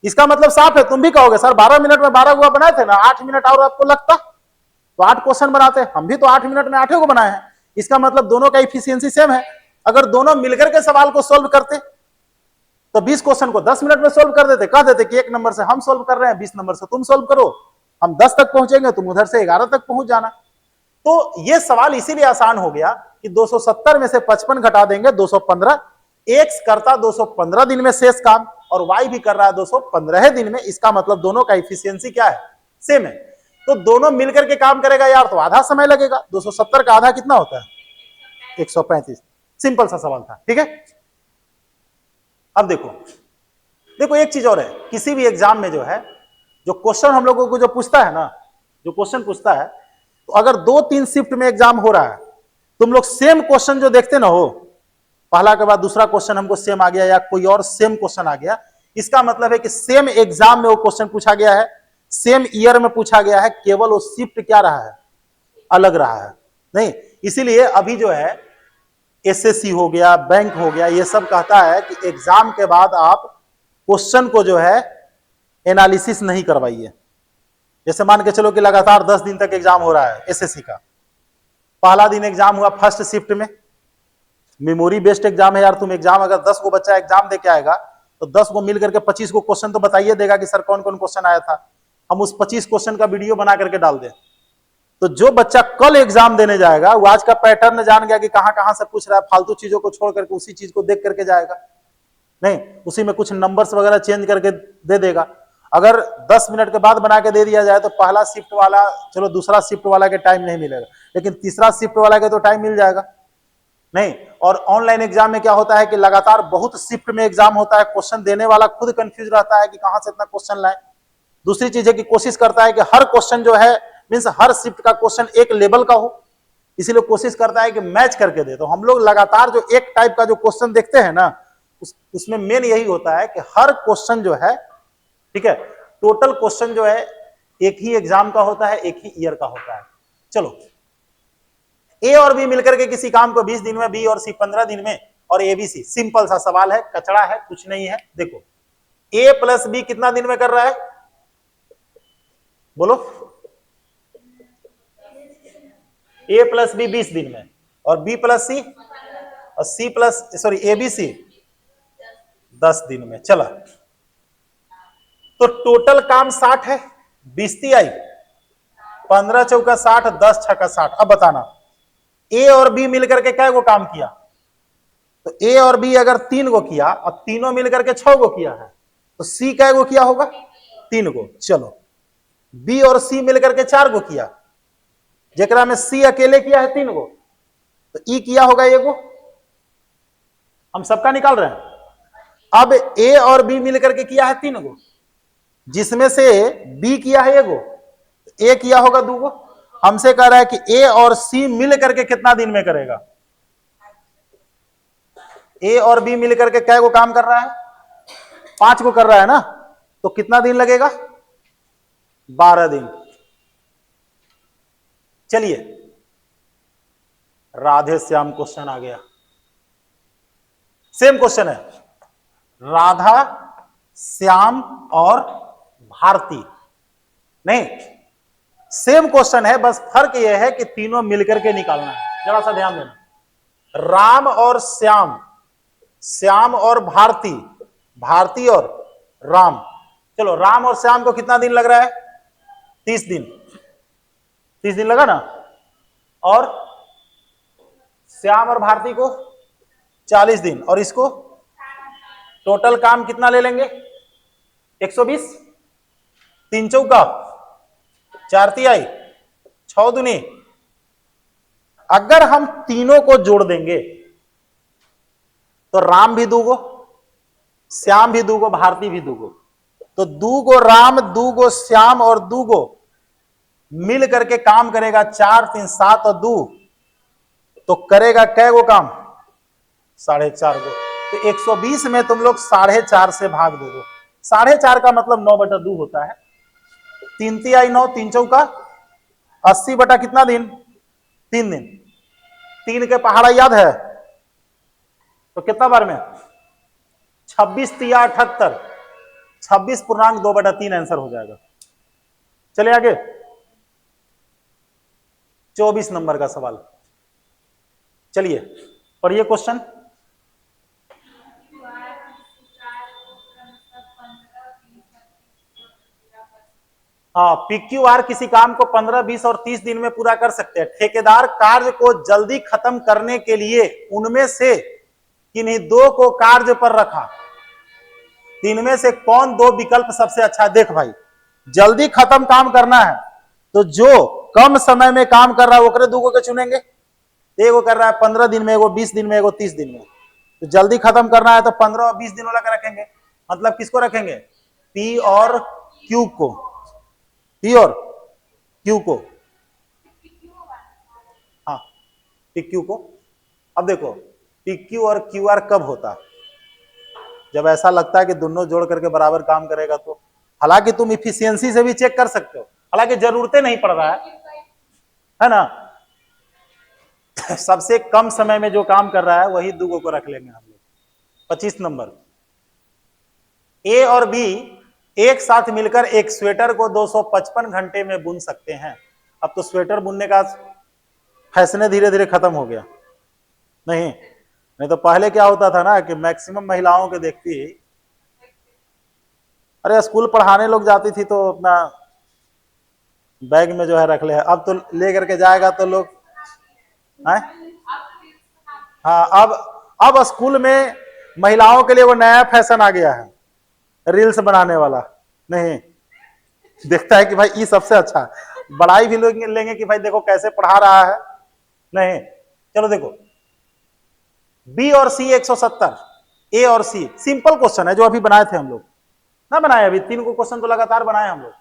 इसका मतलब साफ है, तुम भी कहोगे सर 12 मिनट में 12 हुआ बनाए थे ना, 8 मिनट और आपको लगता तो 8 क्वेश्चन बनाते, हम भी तो 8 मिनट में 8 को बनाए हैं। इसका मतलब दोनों का इफिशियंसी सेम है। अगर दोनों मिलकर के सवाल को सोल्व करते तो 20 क्वेश्चन को 10 मिनट में सोल्व कर देते, कह देते कि 1 नंबर से हम सोल्व कर रहे हैं, 20 नंबर से तुम सोल्व करो, हम 10 तक पहुंचेंगे, तुम उधर से 11 तक पहुंच जाना। तो यह सवाल इसीलिए आसान हो गया कि 270 में से 55 घटा देंगे 215, x करता 215 दिन में शेष काम और y भी कर रहा है 215 दिन में। इसका मतलब दोनों का इफिशियंसी क्या है? सेम है। तो दोनों मिलकर के काम करेगा यार तो आधा समय लगेगा। 270 का आधा कितना होता है? 135। सिंपल सा सवाल था, ठीक है। अब देखो एक चीज और है, किसी भी एग्जाम में जो है जो क्वेश्चन हम लोगों को जो पूछता है ना, जो क्वेश्चन पूछता है, तो अगर 2-3 शिफ्ट में एग्जाम हो रहा है, तुम लोग सेम क्वेश्चन जो देखते ना हो, पहला के बाद दूसरा क्वेश्चन हमको सेम आ गया या कोई और सेम क्वेश्चन आ गया, इसका मतलब है कि सेम एग्जाम में वो क्वेश्चन पूछा गया है, सेम ईयर में पूछा गया है, केवल वो शिफ्ट क्या रहा है? अलग रहा है। नहीं, इसीलिए अभी जो है एसएससी हो गया, बैंक हो गया, ये सब कहता है कि एग्जाम के बाद आप क्वेश्चन को जो है एनालिसिस नहीं करवाइए। जैसे मान के चलो कि लगातार 10 दिन तक एग्जाम हो रहा है एसएससी का, पहला दिन एग्जाम हुआ फर्स्ट शिफ्ट में, मेमोरी बेस्ड एग्जाम है यार, तुम एग्जाम अगर 10 को बच्चा एग्जाम दे के आएगा तो 10 को मिलकर के 25 को क्वेश्चन तो बताइए देगा कि सर कौन कौन क्वेश्चन आया था, हम उस 25 क्वेश्चन का वीडियो बना करके डाल दें। तो जो बच्चा कल एग्जाम देने जाएगा वो आज का पैटर्न जान गया कि कहां कहां से पूछ रहा है, फालतू चीजों को छोड़ करके उसी चीज को देख करके जाएगा, नहीं उसी में कुछ नंबर्स वगैरह चेंज करके दे देगा। अगर 10 मिनट के बाद बना के दे दिया जाए तो पहला शिफ्ट वाला, चलो दूसरा शिफ्ट वाला के टाइम नहीं मिलेगा, लेकिन तीसरा शिफ्ट वाला के तो टाइम मिल जाएगा। नहीं, और ऑनलाइन एग्जाम में क्या होता है कि लगातार बहुत शिफ्ट में एग्जाम होता है, क्वेश्चन देने वाला खुद कंफ्यूज रहता है कि कहां से इतना क्वेश्चन लाए। दूसरी चीज है कि कोशिश करता है कि हर क्वेश्चन जो है मींस हर शिफ्ट का क्वेश्चन एक लेवल का हो, इसीलिए कोशिश करता है कि मैच करके दे। तो हम लोग लगातार जो एक टाइप का जो क्वेश्चन देखते हैं ना, उसमें मेन यही होता है कि हर क्वेश्चन जो है, ठीक है, टोटल क्वेश्चन जो है एक ही एग्जाम का होता है, एक ही ईयर का होता है। चलो, ए और बी मिलकर के किसी काम को 20 दिन में, बी और सी 15 दिन में, और एबीसी, सिंपल सा सवाल है, कचड़ा है, कुछ नहीं है। देखो ए प्लस बी कितना दिन में कर रहा है? बोलो। ए प्लस बी 20 दिन में, और बी प्लस सी और सी प्लस सॉरी एबीसी 10 दिन में। चला, तो टोटल काम 60 है, 20 आई, 15 चौका 60, 10 छक्का 60। अब बताना ए और बी मिलकर के क्या को काम किया? तो ए और बी अगर 3 को किया और तीनों मिलकर के 6 को किया है, तो सी क्या को किया होगा? 3 को। चलो, बी और सी मिलकर के 4 को किया, जेकरा में सी अकेले किया है 3 को, तो ई किया होगा एगो। हम सबका निकाल रहे हैं। अब ए और बी मिलकर के किया है 3 को, जिसमें से बी किया है एगो, ए किया होगा 2 को। हमसे कह रहा है कि ए और सी मिल करके कितना दिन में करेगा? ए और बी मिल करके क्या को काम कर रहा है? 5 को कर रहा है ना, तो कितना दिन लगेगा? 12 दिन। चलिए, राधे श्याम क्वेश्चन आ गया। सेम क्वेश्चन है, राधा, श्याम और भारती, नहीं सेम क्वेश्चन है, बस फर्क यह है कि तीनों मिलकर के निकालना है। जरा सा ध्यान देना, राम और श्याम, श्याम और भारती, भारती और राम। चलो, राम और श्याम को कितना दिन लग रहा है? 30 दिन। 30 दिन लगा ना, और श्याम और भारती को 40 दिन, और इसको टोटल काम कितना ले लेंगे? 120। 3 चौका 4 तिहाई 6 दूनी। अगर हम तीनों को जोड़ देंगे तो राम भी 2 को, श्याम भी दूगो, भारती भी दूगो। तो दूगो राम, दूगो श्याम और दूगो मिल करके काम करेगा, 4 3 7 और 2, तो करेगा कै गो काम? 4.5 गो। तो 120 में तुम लोग 4.5 से भाग दे दो। 4.5 का मतलब 9/2 होता है। 3 तिहाई 9, 3 चौका 80 बटा कितना दिन? 3 दिन। 3 के पहाड़ा याद है? तो कितना बार में? 26 तिया 78, 26.2/3 आंसर हो जाएगा। चले आगे, 24 नंबर का सवाल। चलिए पढ़िए क्वेश्चन। हाँ, PQR किसी काम को 15, 20 और 30 दिन में पूरा कर सकते हैं। ठेकेदार कार्य को जल्दी खत्म करने के लिए उनमें से किन्हीं 2 को कार्य पर रखा। इनमें से कौन 2 विकल्प सबसे अच्छा है? देख भाई, जल्दी खत्म काम करना है तो जो कम समय में काम कर रहा है वो 2 को चुनेंगे। एगो कर रहा है 15 दिन में, एगो 20 दिन में, एगो 30 दिन में। तो जल्दी खत्म करना है तो 15 और 20 दिन वाला का रखेंगे। मतलब किसको रखेंगे? P और Q को। P और Q को, हाँ PQ को। अब देखो PQ और QR कब होता है? जब ऐसा लगता है कि दोनों जोड़ करके बराबर काम करेगा तो। हालांकि तुम इफिशियंसी से भी चेक कर सकते हो, हालांकि जरूरतें नहीं पड़ रहा है ना। सबसे कम समय में जो काम कर रहा है वही 2 को रख लेंगे हम लोग। 25 नंबर। ए और बी एक साथ मिलकर एक स्वेटर को 255 घंटे में बुन सकते हैं। अब तो स्वेटर बुनने का फैसने धीरे धीरे खत्म हो गया। नहीं तो पहले क्या होता था ना कि मैक्सिमम महिलाओं के देखती, अरे स्कूल पढ़ाने लोग जाती थी तो अपना बैग में जो है रख ले। अब तो ले करके जाएगा तो लोग है? हाँ, अब स्कूल में महिलाओं के लिए वो नया फैशन आ गया है, रील्स बनाने वाला। नहीं, देखता है कि भाई ये सबसे अच्छा, बड़ाई भी लोग लेंगे कि भाई देखो कैसे पढ़ा रहा है। नहीं, चलो देखो बी और सी 170, ए और सी। सिंपल क्वेश्चन है जो अभी बनाए थे हम लोग ना, बनाए अभी 3 को क्वेश्चन तो लगातार बनाए हम लोग।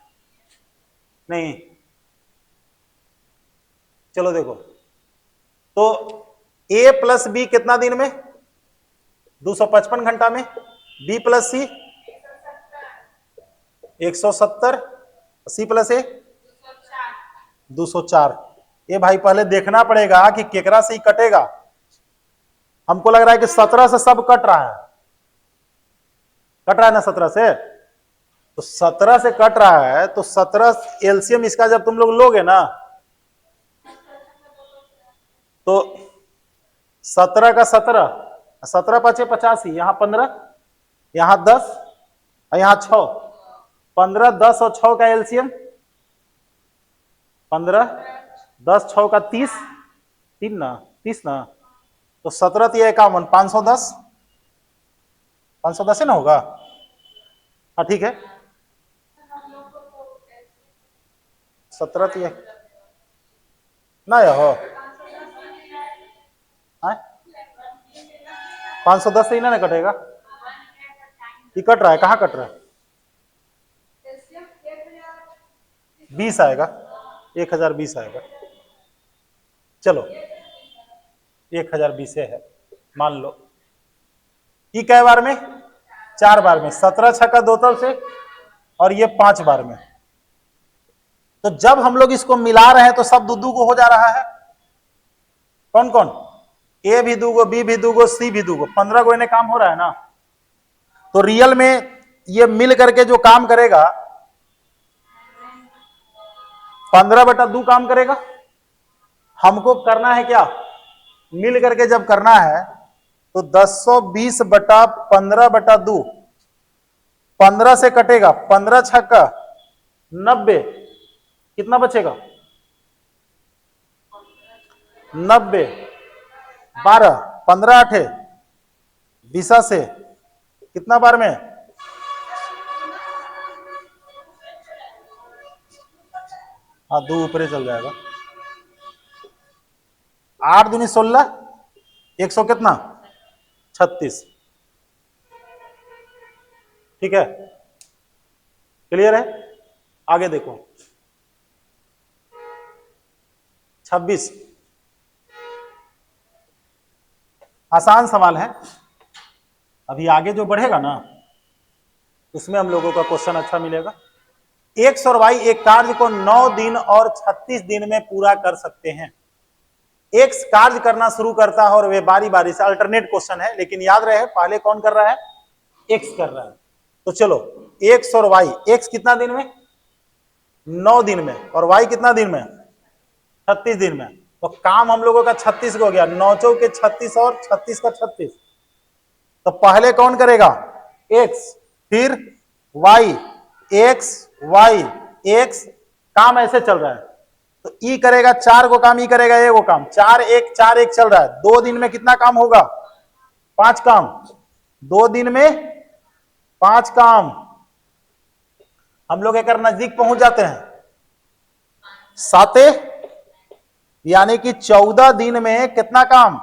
नहीं, चलो देखो, तो ए प्लस बी कितना दिन में? 255 घंटा में। बी प्लस सी 170, सी प्लस ए 204। ये भाई पहले देखना पड़ेगा कि केकरा से ही कटेगा। हमको लग रहा है कि 17 से सब कट रहा है, कट रहा है ना 17 से। तो 17 से कट रहा है तो 17 एलसीएम इसका जब तुम लोग लोगे ना तो 17 का 17, 17 5 85, यहां 15, यहां 10 और यहां 6, 15 10 और 6 का एलसीएम 15, 10 6 का 30, 3 ना 30 ना, तो 17 3 51, 510, 510 है ना होगा। हाँ ठीक है, 17 3 ना या हो 510 से ही ना कटेगा। ये कट रहा है, कहाँ कट रहा है? 20 आएगा, 1020 आएगा। चलो 1020 है, मान लो। ये कै बार में? 4 बार में। 17 छक्का 2 तल से और ये 5 बार में। तो जब हम लोग इसको मिला रहे हैं तो सब 2 को हो जा रहा है। कौन कौन? ए भी 2, बी भी 2, सी भी 2, 15 को इन्हें काम हो रहा है ना। तो रियल में ये मिल करके जो काम करेगा 15/2 काम करेगा। हमको करना है क्या? मिल करके जब करना है तो 1020/15/2, 15 से कटेगा, 15 छक्का 90, कितना बचेगा? 90, 12, 15 8 20 से कितना बार में? हाँ 2 ऊपर चल जाएगा। 8 दूनी 16, 100 कितना? 36। ठीक है, क्लियर है। आगे देखो 26, आसान सवाल है। अभी आगे जो बढ़ेगा ना उसमें हम लोगों का क्वेश्चन अच्छा मिलेगा। एक्स और वाई एक कार्य को 9 दिन और 36 दिन में पूरा कर सकते हैं। एक्स कार्य करना शुरू करता है और वे बारी बारी से, अल्टरनेट क्वेश्चन है लेकिन याद रहे पहले कौन कर रहा है, एक्स कर रहा है। तो चलो एक्स और वाई, एक्स कितना दिन में, 9 दिन में, और वाई कितना दिन में, 36 दिन में। तो काम हम लोगों का 36 को हो गया, 9 चौके 36 और 36 का 36। तो पहले कौन करेगा, एक्स, फिर वाई, एक्स वाई एक्स, काम ऐसे चल रहा है। तो ई करेगा 4 को काम, ई करेगा ए को काम, 4 1 4 1 चल रहा है। 2 दिन में कितना काम होगा, 5 काम, 2 दिन में 5 काम। हम लोग एक नजदीक पहुंच जाते हैं, 7 यानी कि 14 दिन में कितना काम,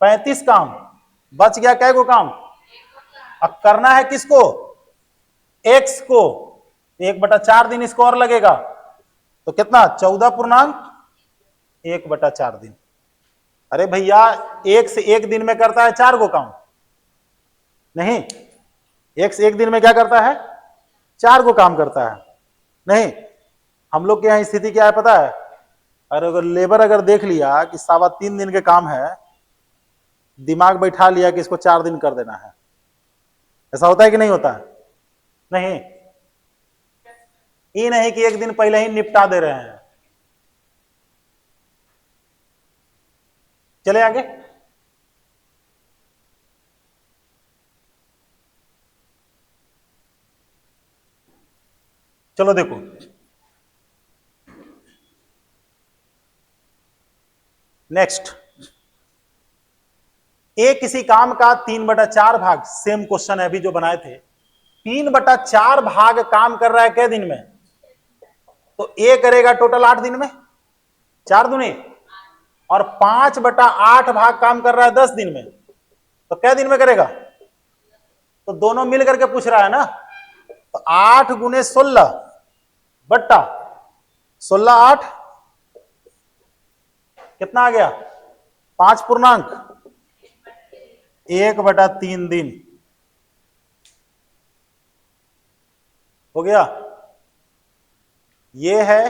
35 काम। बच गया कै को काम, अब करना है किसको, एक्स को। 1/4 दिन इसको और लगेगा, तो कितना 14.1/4 दिन। अरे भैया एक से एक दिन में करता है 4 को काम, नहीं, एक से एक दिन में क्या करता है, 4 को काम करता है। नहीं, हम लोग के यहां स्थिति क्या है पता है, अगर लेबर अगर देख लिया कि 3.25 दिन के काम है, दिमाग बैठा लिया कि इसको 4 दिन कर देना है। ऐसा होता है कि नहीं होता है, नहीं, ये नहीं कि एक दिन पहले ही निपटा दे रहे हैं। चले आगे, चलो देखो नेक्स्ट, ए किसी काम का 3/4 भाग, सेम क्वेश्चन है अभी जो बनाए थे, 3/4 भाग काम कर रहा है कै दिन में, तो ए करेगा टोटल 8 दिन में, 4 दूनी, और 5/8 भाग काम कर रहा है 10 दिन में, तो कै दिन में करेगा, तो दोनों मिल करके पूछ रहा है ना। तो 8 गुने 16 बट्टा 16 8 कितना आ गया, 5.1/3 दिन हो गया। ये है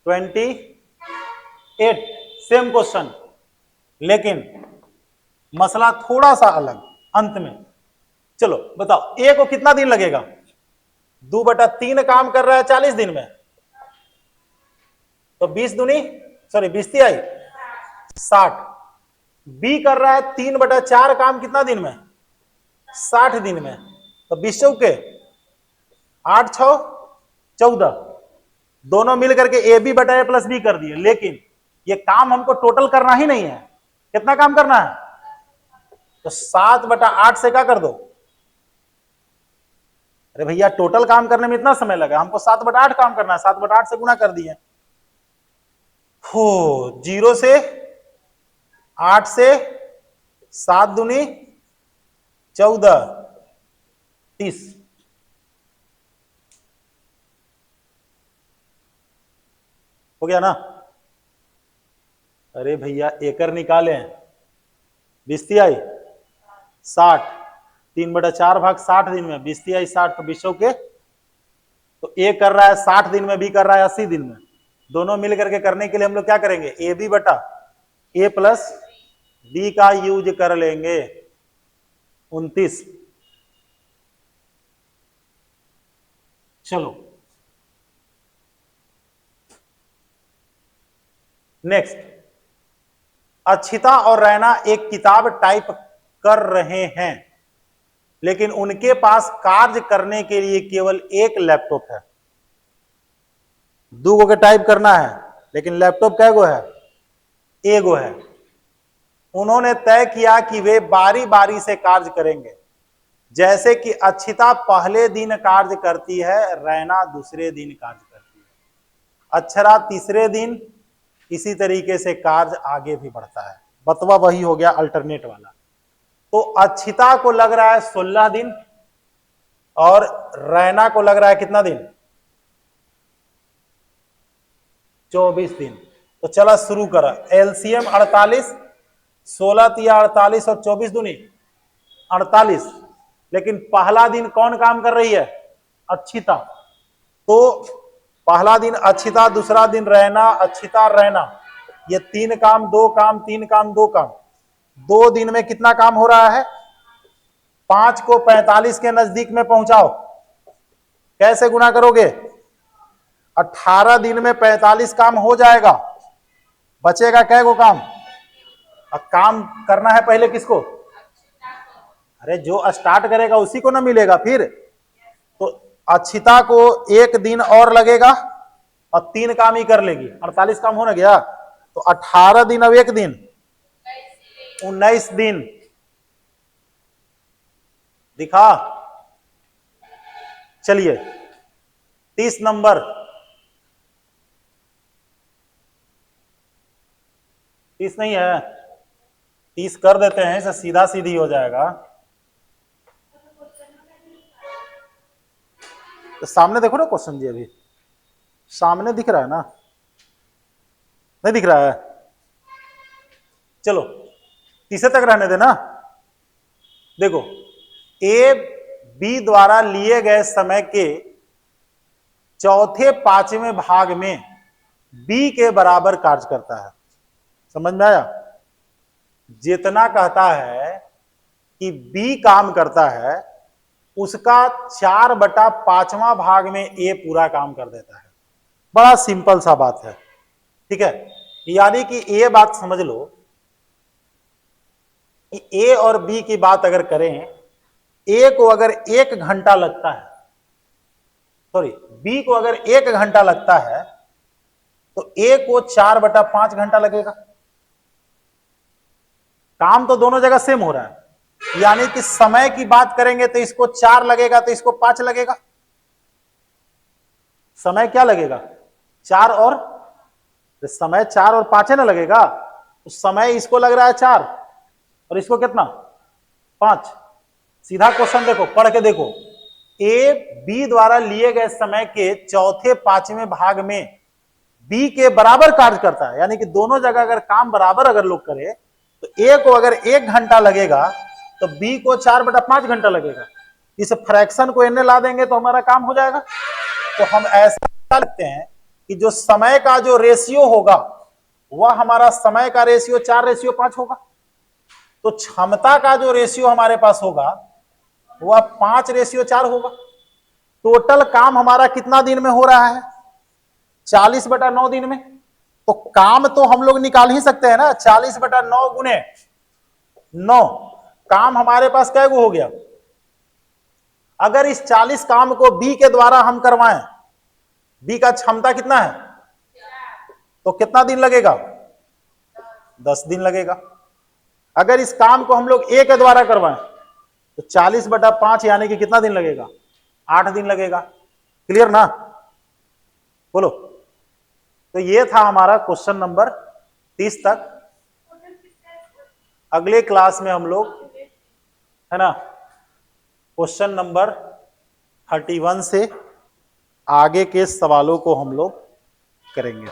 28, सेम क्वेश्चन लेकिन मसला थोड़ा सा अलग अंत में। चलो बताओ ए को कितना दिन लगेगा, 2/3 काम कर रहा है 40 दिन में, तो 20 दूनी, सॉरी 20 तिहाई 60। बी कर रहा है 3/4 काम कितना दिन में, 60 दिन में, तो 20 चौके 8 6 14, दोनों मिलकर के ए बी बटा ए प्लस बी कर दिए। लेकिन ये काम हमको टोटल करना ही नहीं है, कितना काम करना है, तो 7/8 से क्या कर दो, अरे भैया टोटल काम करने में इतना समय लगा, हमको 7/8 काम करना है, 7/8 से गुना कर दिए। हो 0 से 8 से 7 दूनी 14 30, हो गया ना। अरे भैया एकड़ निकालें, 20 तिहाई 60, 3/4 भाग 60 दिन में, 20 तिहाई 60, तो 20 के, तो ए कर रहा है 60 दिन में, बी कर रहा है 80 दिन में, दोनों मिल करके करने के लिए हम लोग क्या करेंगे, ए बी बटा ए प्लस बी का यूज कर लेंगे, 29। चलो नेक्स्ट, अक्षिता और रैना एक किताब टाइप कर रहे हैं लेकिन उनके पास कार्य करने के लिए केवल एक लैपटॉप है। 2 गो के टाइप करना है लेकिन लैपटॉप कै गो है, एगो है। उन्होंने तय किया कि वे बारी बारी से कार्य करेंगे, जैसे कि अक्षिता पहले दिन कार्य करती है, रैना दूसरे दिन कार्य करती है, अक्षरा तीसरे दिन, इसी तरीके से कार्य आगे भी बढ़ता है। बतवा वही हो गया अल्टरनेट वाला। तो अक्षिता को लग रहा है 16 दिन, और रैना को लग रहा है कितना दिन? 24 दिन। तो चला शुरू करा। एलसीएम 48, 16 तिया 48 और 24 दूनी 48। लेकिन पहला दिन कौन काम कर रही है? अच्छिता। तो पहला दिन अच्छिता, दूसरा दिन रैना, अच्छिता, रैना, ये 3 काम 2 काम 3 काम 2 काम। 2 दिन में कितना काम हो रहा है? 5 को 45 के नजदीक में पहुंचाओ। कैसे गुना करोगे? 18 दिन में 45 काम हो जाएगा। बचेगा कै गो काम? अब काम करना है पहले किसको? अरे जो स्टार्ट करेगा उसी को ना मिलेगा फिर। तो अच्छिता को 1 दिन और लगेगा और 3 काम ही कर लेगी। 48 काम हो ना गया। तो 18 दिन अब 1 दिन 19 दिन। दिखा? चलिए 30 नंबर। 30 नहीं है, 30 कर देते हैं, इसे सीधा सीधी हो जाएगा। तो सामने देखो ना क्वेश्चन जी, अभी सामने दिख रहा है ना? नहीं दिख रहा है? चलो 30 तक रहने देना। देखो, ए बी द्वारा लिए गए समय के चौथे पांचवें भाग में बी के बराबर कार्य करता है। समझ में आया? जितना कहता है कि बी काम करता है उसका 4/5वां भाग में ए पूरा काम कर देता है। बड़ा सिंपल सा बात है, ठीक है। यानी कि ये बात समझ लो कि ए और बी की बात अगर करें, ए को अगर 1 घंटा लगता है, सॉरी बी को अगर 1 घंटा लगता है तो ए को 4/5 घंटा लगेगा। काम तो दोनों जगह सेम हो रहा है। यानी कि समय की बात करेंगे तो इसको 4 लगेगा तो इसको 5 लगेगा। समय क्या लगेगा? 4 और तो समय 4 और 5 है ना लगेगा। तो समय इसको लग रहा है 4 और इसको कितना? 5। सीधा क्वेश्चन देखो, पढ़ के देखो। ए बी द्वारा लिए गए समय के चौथे पांचवें भाग में बी के बराबर कार्य करता है। यानी कि दोनों जगह अगर काम बराबर अगर लोग करें तो ए को अगर 1 घंटा लगेगा तो बी को 4/5 घंटा लगेगा। इस फ्रैक्शन को इन्हें ला देंगे तो हमारा काम हो जाएगा। तो हम ऐसा लगते हैं कि जो समय का जो रेशियो होगा वह हमारा समय का रेशियो 4:5 होगा। तो क्षमता का जो रेशियो हमारे पास होगा वह 5:4 होगा। टोटल काम हमारा कितना दिन में हो रहा है? 40/9 दिन में। तो काम तो हम लोग निकाल ही सकते हैं ना, 40/9 गुने 9। काम हमारे पास कै गो हो गया? अगर इस 40 काम को बी के द्वारा हम करवाएं, बी का क्षमता कितना है? तो कितना दिन लगेगा? 10 दिन लगेगा। अगर इस काम को हम लोग ए के द्वारा करवाएं तो 40/5 यानी कि कितना दिन लगेगा? 8 दिन लगेगा। क्लियर ना? बोलो। तो ये था हमारा क्वेश्चन नंबर 30 तक। अगले क्लास में हम लोग, है ना, क्वेश्चन नंबर 31 से आगे के सवालों को हम लोग करेंगे।